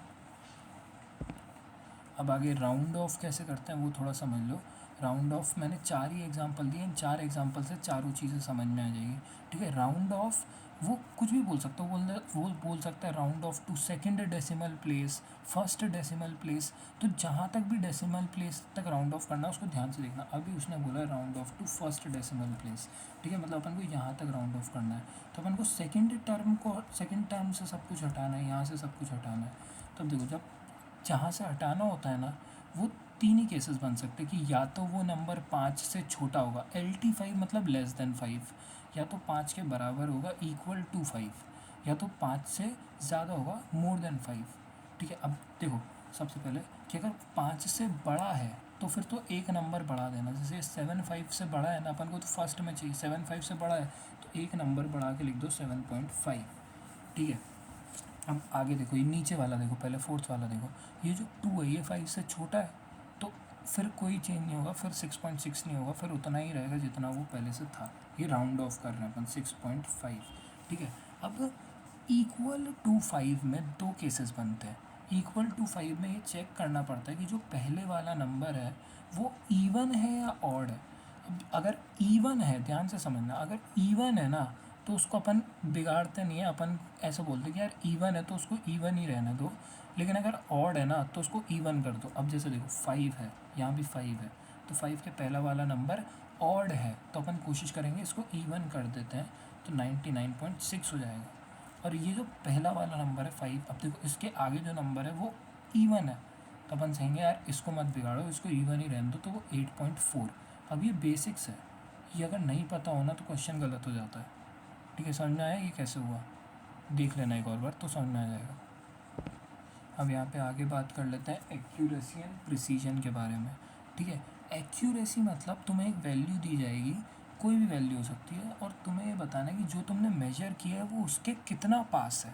अब आगे राउंड ऑफ कैसे करते हैं वो थोड़ा समझ लो। राउंड ऑफ मैंने 4 ही एग्जांपल दिए, इन 4 एग्जांपल से चारों चीज़ें समझ में आ जाएगी। ठीक है, राउंड ऑफ वो कुछ भी बोल सकता है, वो बोल सकता है round off to second decimal place, first decimal place. तो जहाँ तक भी डेसिमल प्लेस तक राउंड ऑफ करना उसको ध्यान से देखना। अभी उसने बोला round off to first decimal place. ठीक है, मतलब अपन को यहाँ तक राउंड ऑफ करना है, तो अपन को सेकंड टर्म से सब कुछ हटाना है, यहाँ से सब कुछ हटाना है। तब देखो, जब जहाँ से हटाना होता है ना, वो 3 ही केसेस बन सकते हैं कि या तो वो नंबर 5 से छोटा होगा, LT5 मतलब लेस देन 5, या तो 5 के बराबर होगा इक्वल टू 5, या तो 5 से ज़्यादा होगा मोर देन 5। ठीक है, अब देखो सबसे पहले कि अगर 5 से बड़ा है तो फिर तो एक नंबर बढ़ा देना। जैसे 7 5 से बड़ा है ना, अपन को तो फर्स्ट में चाहिए, 7 5 से बड़ा है तो एक नंबर बढ़ा के लिख दो 7.5। ठीक है, अब आगे देखो, ये नीचे वाला देखो, पहले फोर्थ वाला देखो, ये जो 2 है ये 5 से छोटा है, तो फिर कोई चेंज नहीं होगा, फिर 6.6 नहीं होगा, फिर उतना ही रहेगा जितना वो पहले से था। ये राउंड ऑफ कर रहे हैं अपन 6.5। ठीक है, अब इक्वल टू 5 में 2 केसेस बनते हैं। इक्वल टू 5 में ये चेक करना पड़ता है कि जो पहले वाला नंबर है वो इवन है या ऑड है। अब अगर इवन है, ध्यान से समझना, अगर इवन है ना तो उसको अपन बिगाड़ते नहीं है, अपन ऐसा बोलते कि यार इवन है तो उसको इवन ही रहने दो। लेकिन अगर ऑड है ना तो उसको इवन कर दो। अब जैसे देखो 5 है, यहाँ भी 5 है, तो 5 के पहला वाला नंबर ऑड है तो अपन कोशिश करेंगे इसको इवन कर देते हैं, तो 99.6 हो जाएगा। और ये जो पहला वाला नंबर है 5, अब देखो इसके आगे जो नंबर है वो इवन है, तो अपन कहेंगे यार इसको मत बिगाड़ो, इसको इवन ही रहने दो, तो वो 8.4। अब ये बेसिक्स है, ये अगर नहीं पता होना तो क्वेश्चन गलत हो जाता है। ठीक है, समझ में आया ये कैसे हुआ, देख लेना एक और बार तो समझ में आ जाएगा। अब यहाँ पे आगे बात कर लेते हैं एक्यूरेसी एंड प्रिसीजन के बारे में। ठीक है, एक्यूरेसी मतलब तुम्हें एक वैल्यू दी जाएगी, कोई भी वैल्यू हो सकती है, और तुम्हें ये बताना है कि जो तुमने मेजर किया है वो उसके कितना पास है।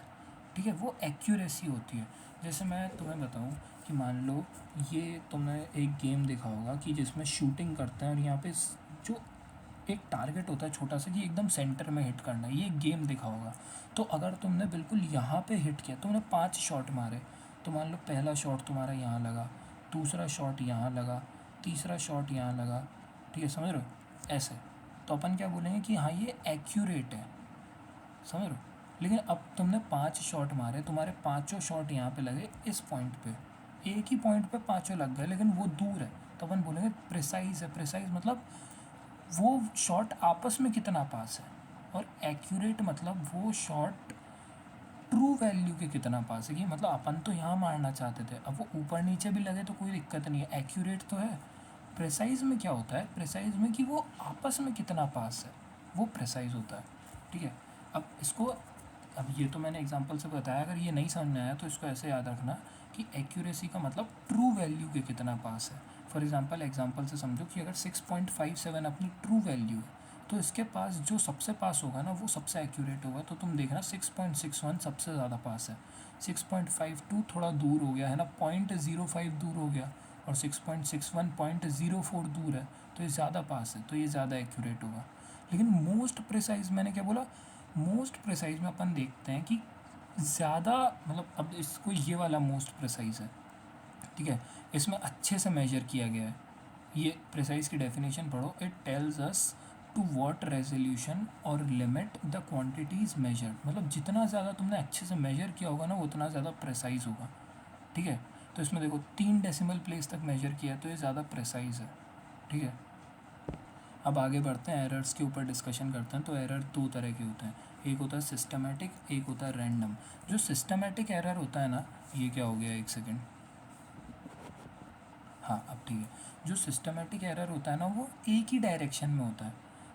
ठीक है, वो एक्यूरेसी होती है। जैसे मैं तुम्हें बताऊँ कि मान लो ये तुमने एक गेम देखा होगा कि जिसमें शूटिंग करते हैं और यहाँ पे जो एक टारगेट होता है छोटा सा कि एकदम सेंटर में हिट करना है, ये गेम देखा होगा। तो अगर तुमने बिल्कुल यहाँ पे हिट किया, तुमने 5 शॉट मारे, तो मान लो पहला शॉट तुम्हारा यहाँ लगा, दूसरा शॉट यहाँ लगा, तीसरा शॉट यहाँ लगा। ठीक है, समझ रहे हो ऐसे, तो अपन क्या बोलेंगे कि हाँ ये एक्यूरेट है, समझ रहे हो। लेकिन अब तुमने 5 शॉट मारे, तुम्हारे पाँचों शॉट यहाँ पे लगे इस पॉइंट पे, एक ही पॉइंट पे पाँचों लग गए लेकिन वो दूर है, तो अपन बोलेंगे प्रिसाइज है। प्रिसाइज मतलब वो शॉट आपस में कितना पास है, और एक्यूरेट मतलब वो शॉट ट्रू वैल्यू के कितना पास है। कि मतलब अपन तो यहाँ मारना चाहते थे, अब वो ऊपर नीचे भी लगे तो कोई दिक्कत नहीं है, एक्यूरेट तो है। प्रिसाइज में क्या होता है, प्रिसाइज में कि वो आपस में कितना पास है, वो प्रिसाइज होता है। ठीक है, अब इसको, अब ये तो मैंने एग्जांपल से बताया, अगर ये नहीं समझ में आया तो इसको ऐसे याद रखना कि एक्यूरेसी का मतलब ट्रू वैल्यू के कितना पास है। फॉर एग्जांपल से समझो कि अगर 6.57 अपनी ट्रू वैल्यू है, तो इसके पास जो सबसे पास होगा ना वो सबसे एक्यूरेट होगा। तो तुम देखना 6.61 सबसे ज़्यादा पास है, 6.52 थोड़ा दूर हो गया है ना, 0.05 दूर हो गया, और 6.61 0.04 दूर है, तो ये ज़्यादा पास है, तो ये ज़्यादा एक्यूरेट होगा। लेकिन मोस्ट प्रिसाइज, मैंने क्या बोला, मोस्ट प्रिसाइज में अपन देखते हैं कि ज़्यादा, मतलब अब इसको ये वाला मोस्ट प्रिसाइज है। ठीक है, इसमें अच्छे से मेजर किया गया है। ये प्रिसाइज की डेफिनेशन पढ़ो, it tells us to what resolution और लिमिट द क्वांटिटीज़ मेजर्ड। मतलब जितना ज़्यादा तुमने अच्छे से मेजर किया होगा ना वो उतना ज़्यादा प्रिसाइज होगा। ठीक है, तो इसमें देखो 3 डेसिमल प्लेस तक मेजर किया तो ये ज़्यादा प्रिसाइज है। ठीक है, अब आगे बढ़ते हैं, एरर्स के ऊपर डिस्कशन करते हैं। तो एरर 2 तरह के होते हैं, एक होता है सिस्टमेटिक, एक होता है रैंडम। जो सिस्टमेटिक एरर होता है ना, ये क्या हो गया, एक सेकेंड, हाँ अब ठीक है। जो सिस्टमेटिक एरर होता है ना वो एक ही डायरेक्शन में होता है,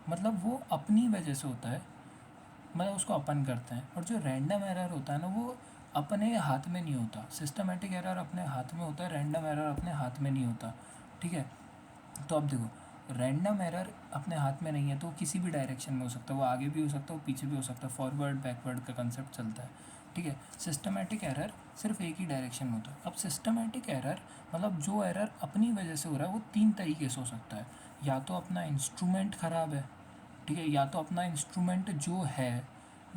मतलब वो अपनी वजह से होता है, मतलब उसको अपन करते हैं। और जो रैंडम एरर होता है ना वो अपने हाथ में नहीं होता। सिस्टमेटिक एरर अपने हाथ में होता है, रैंडम एरर अपने हाथ में नहीं होता। ठीक है, तो अब देखो, रैंडम एरर अपने हाथ में नहीं है तो किसी भी डायरेक्शन में हो सकता है, वो आगे भी हो सकता है, वो पीछे भी हो सकता है, फॉरवर्ड बैकवर्ड का कंसेप्ट चलता है। ठीक है, सिस्टमेटिक एरर सिर्फ एक ही डायरेक्शन में होता है। अब सिस्टमेटिक एरर मतलब जो एरर अपनी वजह से हो रहा है वो 3 तरीके से हो सकता है। या तो अपना इंस्ट्रूमेंट ख़राब है, ठीक है, या तो अपना इंस्ट्रूमेंट जो है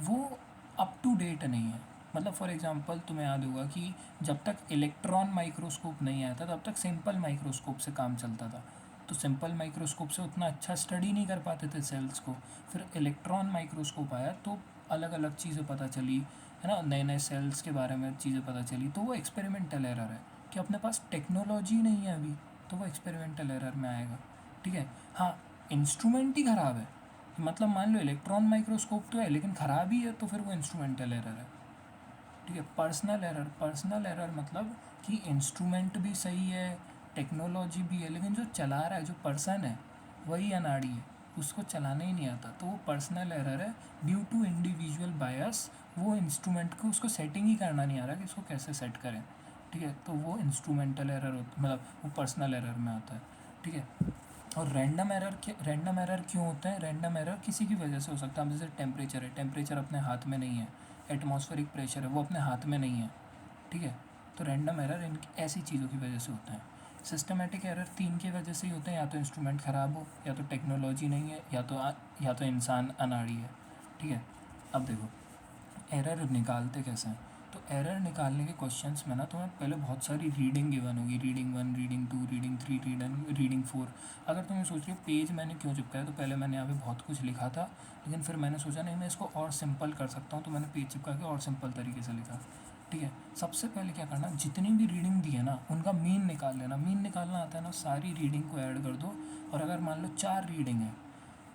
वो अप टू डेट नहीं है। मतलब फॉर एग्जांपल तुम्हें याद होगा कि जब तक इलेक्ट्रॉन माइक्रोस्कोप नहीं आया था तब तक सिंपल माइक्रोस्कोप से काम चलता था। तो सिंपल माइक्रोस्कोप से उतना अच्छा स्टडी नहीं कर पाते थे सेल्स को। फिर इलेक्ट्रॉन माइक्रोस्कोप आया तो अलग अलग चीज़ें पता चली, है ना, नए नए सेल्स के बारे में चीज़ें पता चली। तो वो एक्सपेरिमेंटल एरर है कि अपने पास टेक्नोलॉजी नहीं है अभी, तो वो एक्सपेरिमेंटल एरर में आएगा। ठीक है, हाँ, इंस्ट्रूमेंट ही ख़राब है, मतलब मान लो इलेक्ट्रॉन माइक्रोस्कोप तो है लेकिन ख़राब ही है, तो फिर वो इंस्ट्रूमेंटल एरर है। ठीक है, पर्सनल एरर मतलब कि इंस्ट्रूमेंट भी सही है, टेक्नोलॉजी भी है, लेकिन जो चला रहा है, जो पर्सन है, वही अनाड़ी है, उसको चलाना ही नहीं आता, तो वो पर्सनल एरर है ड्यू टू इंडिविजुअल बायस। वो इंस्ट्रूमेंट को उसको सेटिंग ही करना नहीं आ रहा कि इसको कैसे सेट करें। ठीक है, तो वो इंस्ट्रूमेंटल एरर होता, मतलब वो पर्सनल एरर में आता है। ठीक है, और रैंडम एरर क्यों होता है? रैंडम एरर किसी की वजह से हो सकता है, जैसे टेम्परेचर है, टेम्परेचर अपने हाथ में नहीं है, एटमॉस्फेरिक प्रेशर है, वो अपने हाथ में नहीं है। ठीक है, तो रैंडम एरर इन ऐसी चीज़ों की वजह से होता है। सिस्टमेटिक एरर 3 की वजह से ही होते हैं, या तो इंस्ट्रूमेंट ख़राब हो, या तो टेक्नोलॉजी नहीं है, या तो इंसान अनाड़ी है। ठीक है, अब देखो एरर निकालते कैसे हैं। तो एरर निकालने के क्वेश्चंस में ना तुम्हें पहले बहुत सारी रीडिंग गिवन होगी, रीडिंग 1, रीडिंग 2, रीडिंग 3, रीडिंग 4। अगर तुम्हें सोच रही हो पेज मैंने क्यों चिपकाया, तो पहले मैंने यहाँ पे बहुत कुछ लिखा था, लेकिन फिर मैंने सोचा नहीं, मैं इसको और सिंपल कर सकता हूँ, तो मैंने पेज चिपका के और सिंपल तरीके से लिखा। ठीक है, सबसे पहले क्या करना, जितनी भी रीडिंग दी है ना उनका मीन निकाल लेना। मीन निकालना आता है ना, सारी रीडिंग को ऐड कर दो, और अगर मान लो 4 रीडिंग है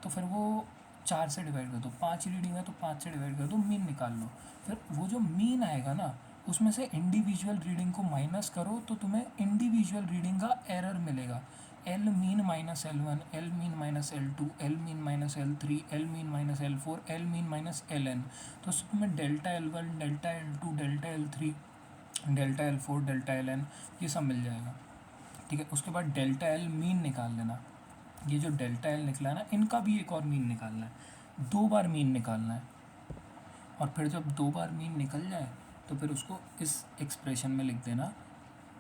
तो फिर वो 4 से डिवाइड कर दो, 5 रीडिंग है तो 5 से डिवाइड कर दो, मीन निकाल लो। फिर वो जो मीन आएगा ना, उसमें से इंडिविजुअल रीडिंग को माइनस करो, तो तुम्हें इंडिविजुअल रीडिंग का एरर मिलेगा। L mean minus L1, L mean minus L2, L mean minus L3, L mean minus L4, L mean minus LN। तो उसमें तुम्हें delta L1, delta L2, delta L3, delta L4, delta LN ये सब मिल जाएगा। ठीक है, उसके बाद डेल्टा एल मीन निकाल लेना। ये जो डेल्टा एल निकला है ना, इनका भी एक और मीन निकालना है, 2 बार मीन निकालना है। और फिर जब 2 बार मीन निकल जाए तो फिर उसको इस एक्सप्रेशन में लिख देना,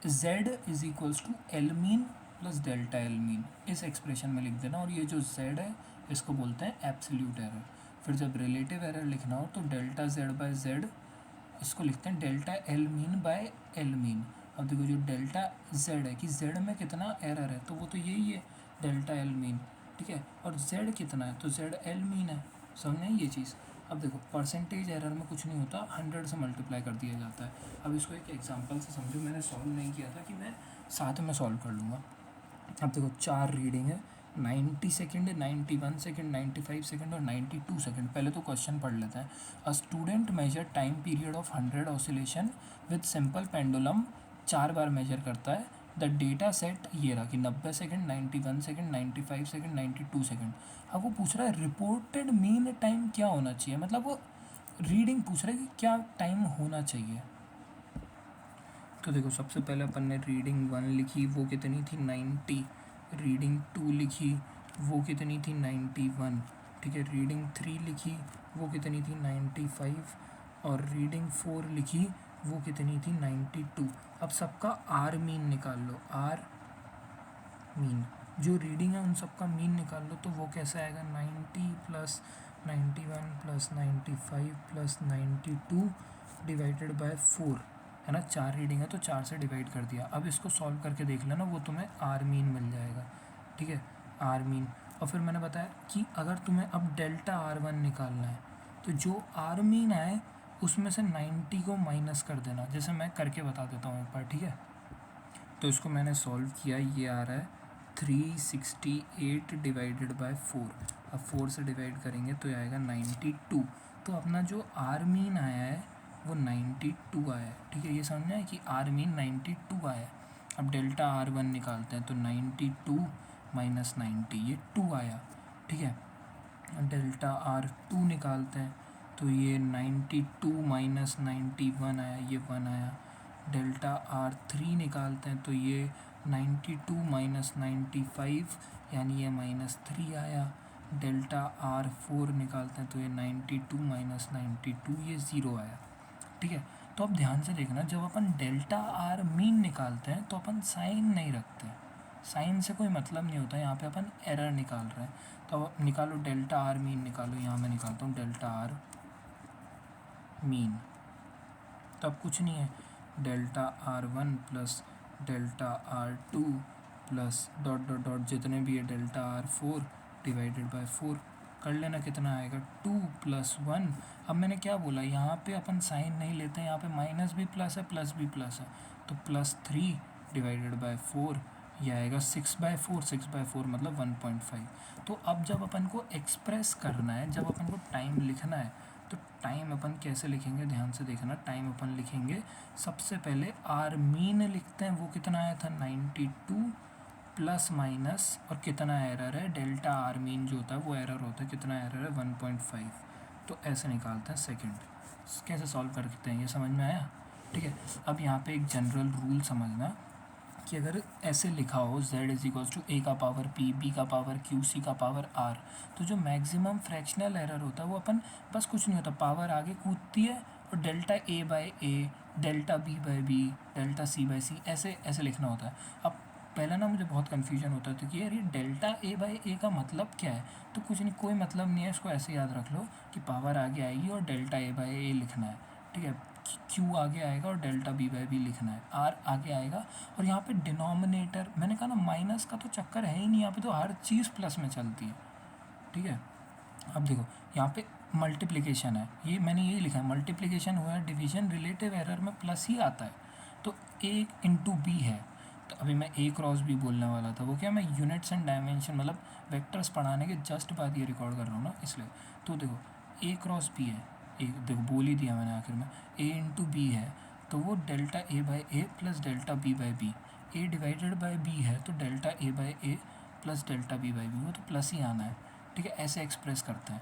z is equals to l mean plus delta l mean, इस एक्सप्रेशन में लिख देना। और ये जो z है इसको बोलते हैं एब्सोल्यूट एरर। फिर जब रिलेटिव एरर लिखना हो तो डेल्टा z बाय z, इसको लिखते हैं delta l mean by L mean. अब देखो जो डेल्टा z है कि z में कितना एरर है, तो वो तो यही है डेल्टा एल मीन। ठीक है, और z कितना है, तो z एल मीन है। समझे ये चीज़? अब देखो परसेंटेज एरर में कुछ नहीं होता, 100 से मल्टीप्लाई कर दिया जाता है। अब इसको एक एग्जांपल से समझो, मैंने सॉल्व नहीं किया था कि मैं साथ में सॉल्व कर लूँगा। अब देखो 4 रीडिंग है, 90 सेकेंड, 91 सेकेंड, 95 सेकेंड और 92 सेकेंड। पहले तो क्वेश्चन पढ़ लेते हैं। A student measure time period of 100 oscillation with simple pendulum, 4 बार मेजर करता है। द डेटा सेट ये रहा कि 90 सेकेंड, 91 सेकेंड, 95 सेकेंड, 92 सेकेंड। अब वो पूछ रहा है रिपोर्टेड मीन टाइम क्या होना चाहिए, मतलब वो रीडिंग पूछ रहा है कि क्या टाइम होना चाहिए। तो देखो सबसे पहले अपन ने रीडिंग 1 लिखी, वो कितनी थी 90। रीडिंग 2 लिखी, वो कितनी थी 91। ठीक है, रीडिंग 3 लिखी, वो कितनी थी 95। और रीडिंग 4 लिखी, वो कितनी थी 92। अब सबका आर मीन निकाल लो, आर मीन जो रीडिंग है उन सबका मीन निकाल लो। तो वो कैसे आएगा, 90 plus 91 plus 95 plus 92 divided by 4, है ना। 4 रीडिंग है तो 4 से डिवाइड कर दिया। अब इसको सॉल्व करके देख लेना, वो तुम्हें आर मीन मिल जाएगा। ठीक है, आर मीन। और फिर मैंने बताया कि अगर तुम्हें अब डेल्टा R1 निकालना है तो जो आर मीन आए उसमें से 90 को माइनस कर देना, जैसे मैं करके बता देता हूँ एक बार। ठीक है, तो इसको मैंने सॉल्व किया, ये आ रहा है 368 डिवाइडेड बाय 4। अब 4 से डिवाइड करेंगे तो ये आएगा 92। तो अपना जो आर मीन आया है वो 92 आया है। ठीक है, ये समझना है कि आर मीन 92 आया है। अब डेल्टा R1 निकालते हैं तो 92 माइनस 90, ये 2 आया। ठीक है, डेल्टा R2 निकालते हैं तो ये 92 माइनस 91 आया, ये 1 आया। डेल्टा R3 निकालते हैं तो ये 92 माइनस 95 यानी ये -3 आया। डेल्टा R4 निकालते हैं तो ये 92 माइनस 92 ये 0 आया। ठीक है, तो अब ध्यान से देखना, जब अपन डेल्टा आर मीन निकालते हैं तो अपन साइन नहीं रखते, साइन से कोई मतलब नहीं होता, यहाँ पे अपन एरर निकाल रहे हैं। तो अब निकालो डेल्टा आर मीन निकालो, यहाँ मैं निकालता हूँ डेल्टा आर मीन। तो अब कुछ नहीं है, delta R1 plus delta R2 plus dot dot dot जितने भी है डेल्टा आर 4 डिवाइडेड बाय 4 कर लेना, कितना आएगा 2 + 1। अब मैंने क्या बोला, यहाँ पे अपन साइन नहीं लेते हैं, यहाँ पे माइनस भी प्लस है प्लस भी प्लस है, तो +3 डिवाइडेड बाय 4 ये आएगा 6/4। 6/4 मतलब 1.5। तो अब जब अपन को एक्सप्रेस करना है, जब अपन को टाइम लिखना है, तो टाइम अपन कैसे लिखेंगे, ध्यान से देखना। टाइम अपन लिखेंगे सबसे पहले आर मीन लिखते हैं, वो कितना आया था 92 प्लस माइनस और कितना एरर है, डेल्टा आर मीन जो होता है वो एरर होता है, कितना एरर है 1.5। तो ऐसे निकालते हैं सेकंड। कैसे सॉल्व करते हैं ये समझ में आया? ठीक है। अब यहाँ पे एक जनरल रूल समझना कि अगर ऐसे लिखा हो z = a का पावर p, b का पावर q, c का पावर r, तो जो मैक्सिमम फ्रैक्शनल एरर होता है वो अपन बस कुछ नहीं होता, पावर आगे कूदती है और delta a/a, delta b/b, delta c/c ऐसे ऐसे लिखना होता है। अब पहला ना मुझे बहुत कन्फ्यूजन होता था कि यार ये डेल्टा a/a का मतलब क्या है, तो कुछ नहीं, कोई मतलब नहीं है, इसको ऐसे याद रख लो कि पावर आगे आएगी और डेल्टा a/a लिखना है, ठीक है। q आगे आएगा और डेल्टा b/b लिखना है, r आगे आएगा। और यहाँ पे डिनोमिनेटर मैंने कहा ना, माइनस का तो चक्कर है ही नहीं, यहाँ पे तो हर चीज़ प्लस में चलती है, ठीक है। अब देखो यहाँ पे मल्टीप्लिकेशन है, ये मैंने यही लिखा है, मल्टीप्लिकेशन हुआ है, डिवीजन रिलेटिव एरर में प्लस ही आता है, तो a × b है। तो अभी मैं a क्रॉस b बोलने वाला था, वो क्या, मैं यूनिट्स एंड डायमेंशन मतलब वेक्टर्स पढ़ाने के जस्ट बाद ये रिकॉर्ड कर रहा हूँ ना, इसलिए। तो देखो a क्रॉस b है, एक देखो बोल ही दिया मैंने आखिर में, a × b है, तो वो delta a/a plus delta b/b, a divided by b है तो delta a/a plus delta b/b, वो तो प्लस ही आना है, ठीक है। ऐसे एक्सप्रेस करते हैं।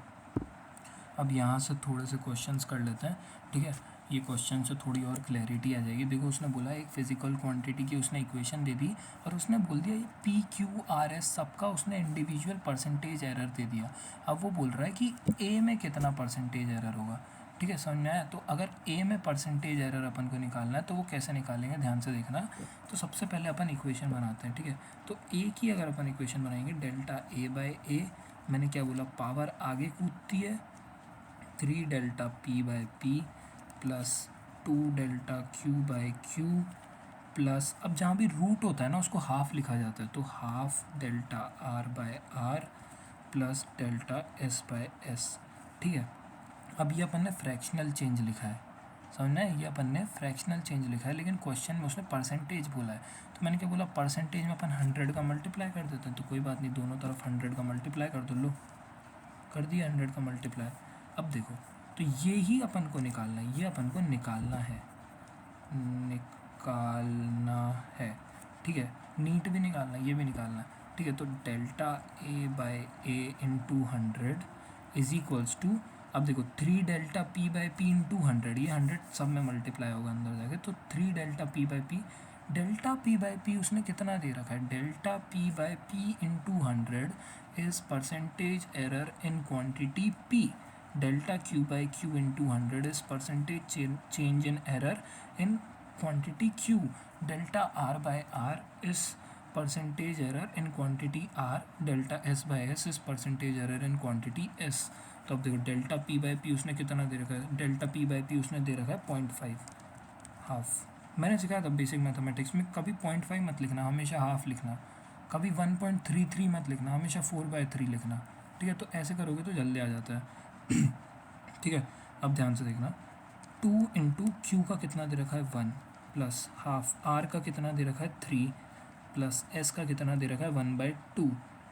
अब यहाँ से थोड़े से क्वेश्चंस कर लेते हैं, ठीक है। ये क्वेश्चन से थोड़ी और क्लैरिटी आ जाएगी। देखो उसने बोला एक फिजिकल क्वांटिटी की उसने इक्वेशन दे दी और उसने बोल दिया ये PQRS सबका उसने इंडिविजुअल परसेंटेज एरर दे दिया। अब वो बोल रहा है कि A में कितना परसेंटेज एरर होगा, ठीक है, समझ में आया? तो अगर A में परसेंटेज एरर अपन को निकालना है तो वो कैसे निकालेंगे, ध्यान से देखना। तो सबसे पहले अपन इक्वेशन बनाते हैं, ठीक है। तो A की अगर अपन इक्वेशन बनाएंगे, डेल्टा a/a, मैंने क्या बोला, पावर आगे कूदती है, 3 delta p/p plus 2 delta q/q plus, अब जहाँ भी रूट होता है ना उसको हाफ लिखा जाता है, तो half delta r/r plus delta s/s, ठीक है। अब ये अपन ने फ्रैक्शनल चेंज लिखा है, समझना है, ये अपन ने फ्रैक्शनल चेंज लिखा है, लेकिन क्वेश्चन में उसने परसेंटेज बोला है। तो मैंने क्या बोला, परसेंटेज में अपन 100 का मल्टीप्लाई कर देते हैं, तो कोई बात नहीं, दोनों तरफ 100 का मल्टीप्लाई कर दो, लो कर दिया 100 का मल्टीप्लाई। अब देखो, तो ये ही अपन को निकालना है, ये अपन को निकालना है, ठीक है। नीट भी निकालना है, ये भी निकालना है, ठीक है। तो delta a/a × 100 is equals to, अब देखो 3 डेल्टा p/p × 100, ये 100 सब में मल्टीप्लाई होगा अंदर जाके, तो 3 डेल्टा p/p, डेल्टा p/p उसने कितना दे रखा है, delta p/p × 100 is percentage error in quantity p, delta q/q × 100 is percentage change in error in quantity q, delta r/r is percentage error in quantity r, delta s/s is percentage error in quantity s। तो अब देखो delta p/p उसने कितना दे रखा है, delta p/p उसने दे रखा है 0.5, हाफ। मैंने सिखाया था बेसिक मैथमेटिक्स में, कभी 0.5 मत लिखना, हमेशा हाफ लिखना, कभी 1.33 मत लिखना, हमेशा 4/3 लिखना, ठीक है। तो ऐसे करोगे तो जल्दी आ जाता है ठीक है। अब ध्यान से देखना, 2 × q का कितना दे रखा है 1 प्लस हाफ, r का कितना दे रखा है 3 प्लस s का कितना दे रखा है 1/2,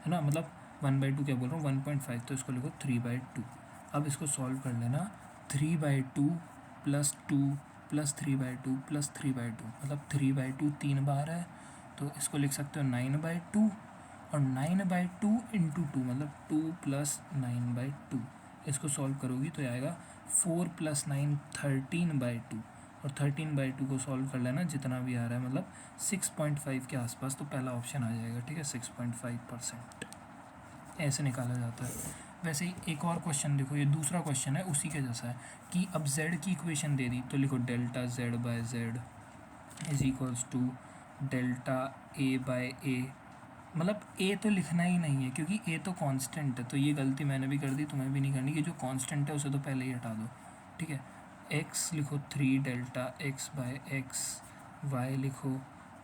है ना, मतलब 1/2 क्या बोल रहा हूँ 1.5, तो इसको लिखो 3/2। अब इसको सॉल्व कर लेना, 3/2 प्लस 2 प्लस 3/2 प्लस 3/2, मतलब 3/2 3 बार है, तो इसको लिख सकते हो 9/2, और 9/2 × 2 मतलब 2 + 9/2, इसको सॉल्व करोगी तो आएगा 4 + 9 13/2, और 13/2 को सॉल्व कर लेना, जितना भी आ रहा है मतलब 6.5 के आसपास, तो पहला ऑप्शन आ जाएगा, ठीक है, 6.5%। ऐसे निकाला जाता है। वैसे ही एक और क्वेश्चन देखो, ये दूसरा क्वेश्चन है उसी के जैसा है, कि अब z की इक्वेशन दे दी, तो लिखो delta z/z is equals to delta a/a, मतलब a तो लिखना ही नहीं है क्योंकि a तो कांस्टेंट है, तो ये गलती मैंने भी कर दी, तुम्हें भी नहीं करनी, कि जो कांस्टेंट है उसे तो पहले ही हटा दो, ठीक है। x लिखो 3 डेल्टा x/x, y लिखो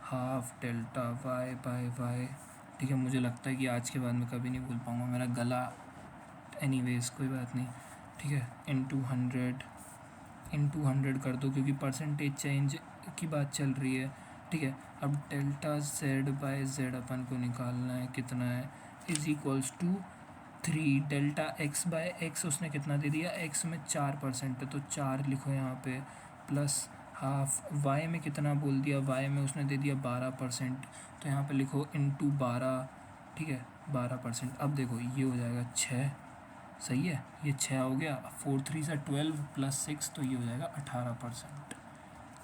half delta y by y. ठीक है, मुझे लगता है कि आज के बाद मैं कभी नहीं भूल पाऊँगा, मेरा गला एनीवेज कोई बात नहीं। ठीक है, इंटू 100 कर दो क्योंकि परसेंटेज चेंज की बात चल रही है। ठीक है, अब डेल्टा जेड बाय जेड अपन को निकालना है, कितना है, is equals to 3 delta x by x उसने कितना दे दिया, एक्स में 4% है तो 4 लिखो यहाँ पे, प्लस हाफ वाई में कितना बोल दिया, वाई में उसने दे दिया 12%, तो यहाँ पे लिखो इंटू 12। ठीक है, 12%। अब देखो ये हो जाएगा 6, सही है, ये 6 हो गया, 4 3 से 12 प्लस 6 तो ये हो जाएगा 18%,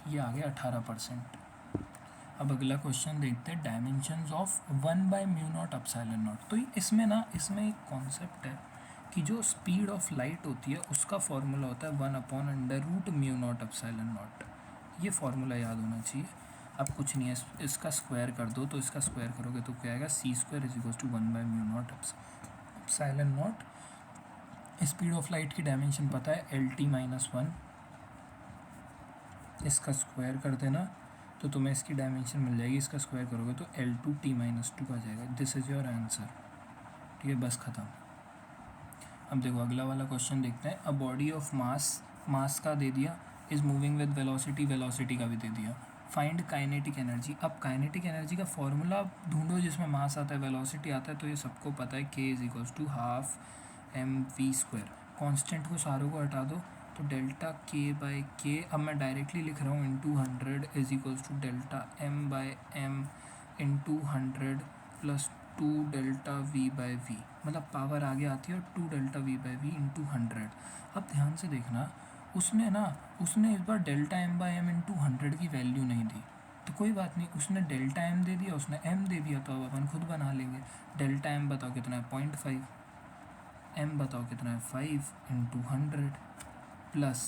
ये आ गया 18%। अब अगला क्वेश्चन देखते हैं, डायमेंशंस ऑफ 1/μ0 एप्सिलॉन नॉट। तो इसमें ना, इसमें एक कॉन्सेप्ट है कि जो स्पीड ऑफ लाइट होती है उसका फॉर्मूला होता है 1/√μ0 एप्सिलॉन नॉट। ये फार्मूला याद होना चाहिए। अब कुछ नहीं है, इसका स्क्वायर कर दो, तो इसका स्क्वायर करोगे तो क्या आएगा, c² = 1/μ0 epsilon naught. Speed of light की डायमेंशन पता है LT-1, इसका स्क्वायर कर देना तो तुम्हें इसकी डायमेंशन मिल जाएगी, इसका स्क्वायर करोगे तो L2T-2 आ जाएगा। This is your answer. ठीक है, बस ख़त्म। अब देखो अगला वाला क्वेश्चन देखते हैं। अ बॉडी ऑफ मास का दे दिया, इज़ मूविंग विद वेलोसिटी का भी दे दिया। Find kinetic energy. अब काइनेटिक एनर्जी का फॉर्मूला ढूंढो जिसमें मास आता है, वेलोसिटी आता है, तो ये सबको पता है, K = ½ mv²। कॉन्स्टेंट को सारों को हटा दो तो डेल्टा K/K, अब मैं डायरेक्टली लिख रहा हूँ, into 100 = delta m/m into 100 plus 2 delta v/v, मतलब पावर आगे आती है और 2 डेल्टा v/v इंटू 100। अब ध्यान से देखना, उसने इस बार डेल्टा m/m इंटू 100 की वैल्यू नहीं दी, तो कोई बात नहीं, उसने डेल्टा m दे दिया, उसने m दे दिया, तो अब अपन खुद बना लेंगे। डेल्टा m बताओ कितना है, 0.5, m बताओ कितना है, 5 इंटू 100 प्लस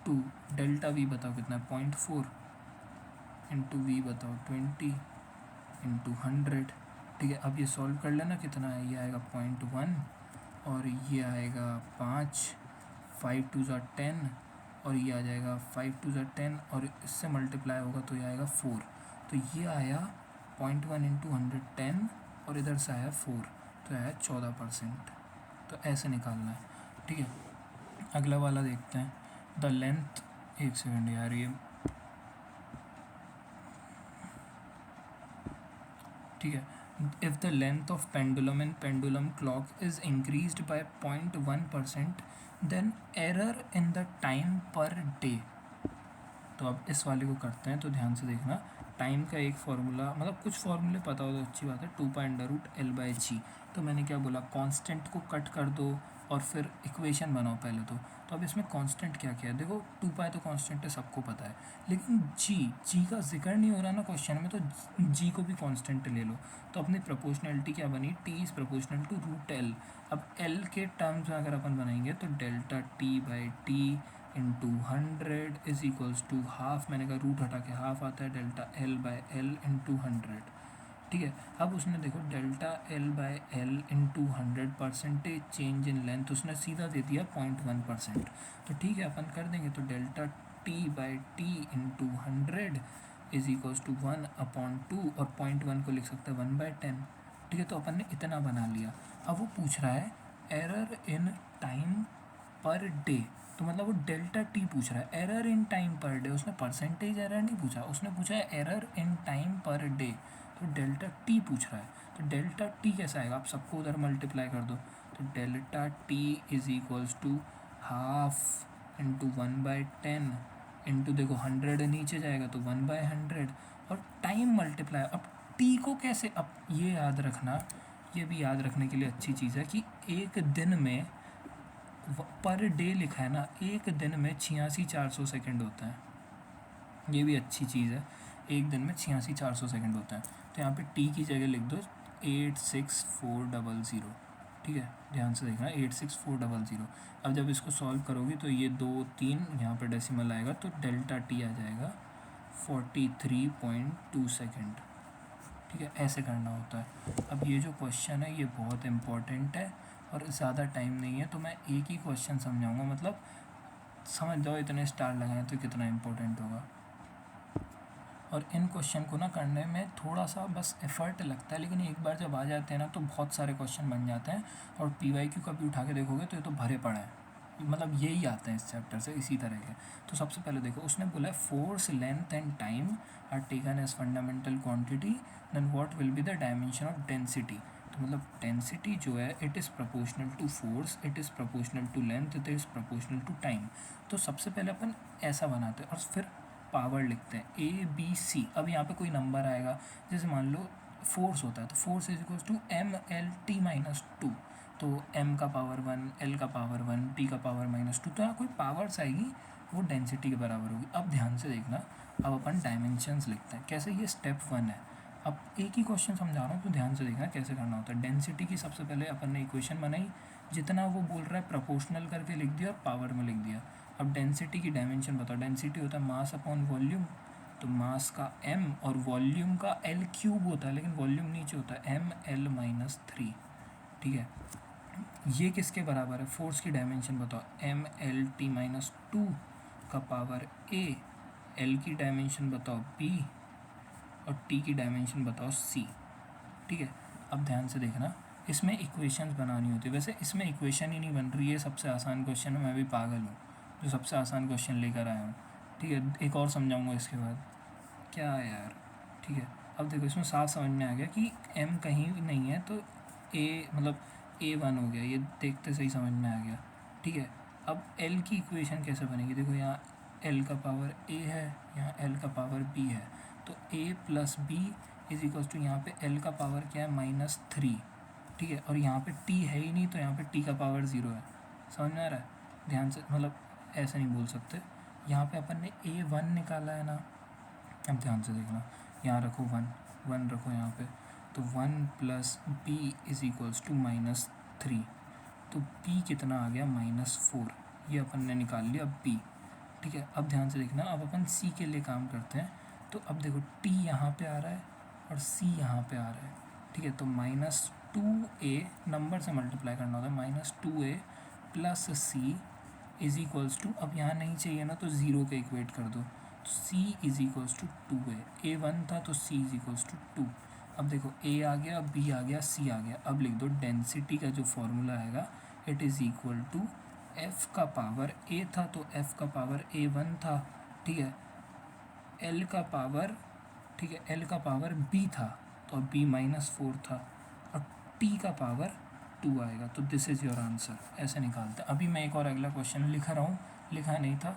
2, डेल्टा v बताओ कितना है, 0.4 इंटू v बताओ 20 इंटू 100। ठीक है, अब ये सॉल्व कर लेना, कितना है, ये आएगा 0.1 और ये आएगा 5, 5 2 ज़ा 10 और ये आ जाएगा 5 2 ज़ा 10 और इससे मल्टीप्लाई होगा तो ये आएगा 4। तो ये आया 0.1 इंटू 100 10 और इधर से आया 4, तो आया 14%। तो ऐसे निकालना है। ठीक है, अगला वाला देखते हैं। द लेंथ, एक सेकेंड यार, ये ठीक है, if the length of pendulum in pendulum clock is increased by 0.1%, then error in the time per day. तो अब इस वाले को करते हैं, तो ध्यान से देखना, टाइम का एक फार्मूला, मतलब कुछ फार्मूले पता हो तो अच्छी बात है, 2π√L/g। तो मैंने क्या बोला, कांस्टेंट को कट कर दो और फिर इक्वेशन बनाओ पहले तो अब इसमें कांस्टेंट क्या क्या है, देखो 2π तो कांस्टेंट है, सबको पता है, लेकिन जी का जिक्र नहीं हो रहा ना क्वेश्चन में, तो जी को भी कांस्टेंट ले लो। तो अपनी प्रोपोर्शनलिटी क्या बनी, T is proportional to √L। अब L के टर्म्स में अगर अपन बनाएंगे तो delta T/T into 100 is equals to half, मैंने कहा रूट हटा के हाफ आता है, डेल्टा L/L इंटू 100। ठीक है, अब उसने देखो delta L/L into 100 percentage change in length उसने सीधा दे दिया 0.1%। तो ठीक है, अपन कर देंगे, तो delta T/T into 100 is equals to 1/2 और 0.1 को लिख सकते हैं 1/10। ठीक है, तो अपन ने इतना बना लिया। अब वो पूछ रहा है error in time per day, तो मतलब वो डेल्टा टी पूछ रहा है, error in time per day, उसने परसेंटेज एरर नहीं पूछा, उसने पूछा है error in time per day, तो डेल्टा टी पूछ रहा है। तो डेल्टा टी कैसा आएगा, आप सबको उधर मल्टीप्लाई कर दो, तो delta T is equals to half into 1/10 into, देखो 100 नीचे जाएगा तो 1/100 और टाइम मल्टीप्लाई। अब टी को कैसे, अब ये याद रखना, ये भी याद रखने के लिए अच्छी चीज़ है कि एक दिन में पर डे लिखा है ना, एक दिन में 86,400 सेकेंड होता है, ये भी अच्छी चीज़ है, एक दिन में 86,400 सेकेंड होता है। तो यहाँ पे टी की जगह लिख दो 86400। ठीक है, ध्यान से देखना 86400। अब जब इसको सॉल्व करोगे तो ये 2 3 यहाँ पर डेसिमल आएगा, तो डेल्टा टी आ जाएगा 43.2 सेकेंड। ठीक है, ऐसे करना होता है। अब ये जो क्वेश्चन है ये बहुत इम्पॉर्टेंट है और ज़्यादा टाइम नहीं है, तो मैं एक ही क्वेश्चन समझाऊंगा, मतलब समझ जाओ, इतने स्टार लगाएं तो कितना इम्पोर्टेंट होगा। और इन क्वेश्चन को ना करने में थोड़ा सा बस एफर्ट लगता है, लेकिन एक बार जब आ जाते हैं ना तो बहुत सारे क्वेश्चन बन जाते हैं। और PYQ कभी उठा के देखोगे तो ये तो भरे पड़े हैं, मतलब यही आते हैं इस चैप्टर से इसी तरह के। तो सबसे पहले देखो उसने बोला है force length and time are taken as fundamental quantity, then what will be the dimension of density. तो मतलब डेंसिटी जो है it is proportional to force, it is proportional to length, it is proportional to time. तो सबसे पहले अपन ऐसा बनाते हैं और फिर पावर लिखते हैं ABC। अब यहाँ पे कोई नंबर आएगा, जैसे मान लो फोर्स होता है तो force is equals to MLT-2, तो m का पावर 1, l का पावर 1, t का पावर -2, तो यहाँ कोई पावर्स आएगी वो डेंसिटी के बराबर होगी। अब ध्यान से देखना, अब अपन डायमेंशंस लिखते हैं। कैसे, ये स्टेप 1 है। अब एक ही क्वेश्चन समझा रहा हूँ तो ध्यान से देखना कैसे करना होता है। डेंसिटी की सबसे पहले अपन ने इक्वेशन बनाई, जितना वो बोल रहा है प्रोपोर्शनल करके लिख दिया और पावर में लिख दिया। अब डेंसिटी की डायमेंशन बताओ। डेंसिटी होता है मास अपॉन वॉल्यूम, तो मास का m और वॉल्यूम का L³ होता है, लेकिन वॉल्यूम नीचे होता है ML-3। ठीक है, ये किसके बराबर है, फोर्स की डायमेंशन बताओ। MLT-2 का पावर A, L की डायमेंशन बताओ B और T की डायमेंशन बताओ C। ठीक है, अब ध्यान से देखना, इसमें इक्वेशंस बनानी होती है। वैसे इसमें इक्वेशन ही नहीं बन रही है, सबसे आसान क्वेश्चन है, मैं भी पागल हूँ जो सबसे आसान क्वेश्चन लेकर आया हूँ। ठीक है, एक और समझाऊंगा इसके बाद। क्या यार, ठीक है, अब देखो इसमें साफ समझ में आ गया कि m कहीं नहीं है तो a मतलब A1 हो गया, ये देखते सही समझ में आ गया। ठीक है, अब l की इक्वेशन कैसे बनेगी, देखो यहाँ l का पावर a है, यहाँ l का पावर b है, तो a plus b is equals to यहाँ पे l का पावर क्या है -3। ठीक है, और यहाँ पे t है ही नहीं तो यहाँ पे t का पावर 0 है। समझ में आ रहा है, ध्यान से, मतलब ऐसे नहीं बोल सकते। यहाँ पे अपन ने A1 निकाला है ना, अब ध्यान से देखना, यहाँ रखो 1 रखो यहाँ पे, तो 1 plus b is equals to -3, तो b कितना आ गया -4, ये अपन ने निकाल लिया b। ठीक है, अब ध्यान से देखना, अब अपन c के लिए काम करते हैं। तो अब देखो t यहाँ पे आ रहा है और c यहाँ पे आ रहा है। ठीक है, तो -2a नंबर से मल्टीप्लाई करना होता है, -2a plus c is equals to, अब यहाँ नहीं चाहिए ना तो 0 के इक्वेट कर दो, तो c is equals to 2a। A1 था तो c इज इक्वल्स टू 2। अब देखो a आ गया, b आ गया, c आ गया। अब लिख दो डेंसिटी का जो फॉर्मूला आएगा, it is equal to f का पावर a था तो f का पावर A1 था। ठीक है, l का पावर, ठीक है, l का पावर b था तो b -4 था, और t का पावर 2 आएगा। तो दिस इज़ योर आंसर, ऐसे निकालते हैं। अभी मैं एक और अगला क्वेश्चन लिख रहा हूँ, लिखा नहीं था।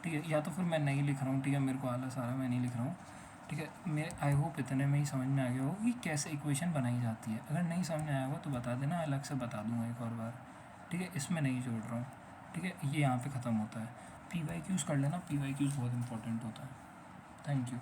ठीक है, या तो फिर मैं नहीं लिख रहा हूँ, ठीक है, मेरे को आलस आ रहा है, मैं नहीं लिख रहा हूँ। ठीक है, मेरे आई होप इतने में ही समझ में आ गया हो कि कैसे इक्वेशन बनाई जाती है। अगर नहीं समझ में आया होगा तो बता देना, अलग से बता दूंगा एक और बार। ठीक है, इसमें नहीं जोड़ रहा हूँ। ठीक है, ये यहाँ पे ख़त्म होता है। PYQs कर लेना, PYQs बहुत इंपॉर्टेंट होता है। Thank you.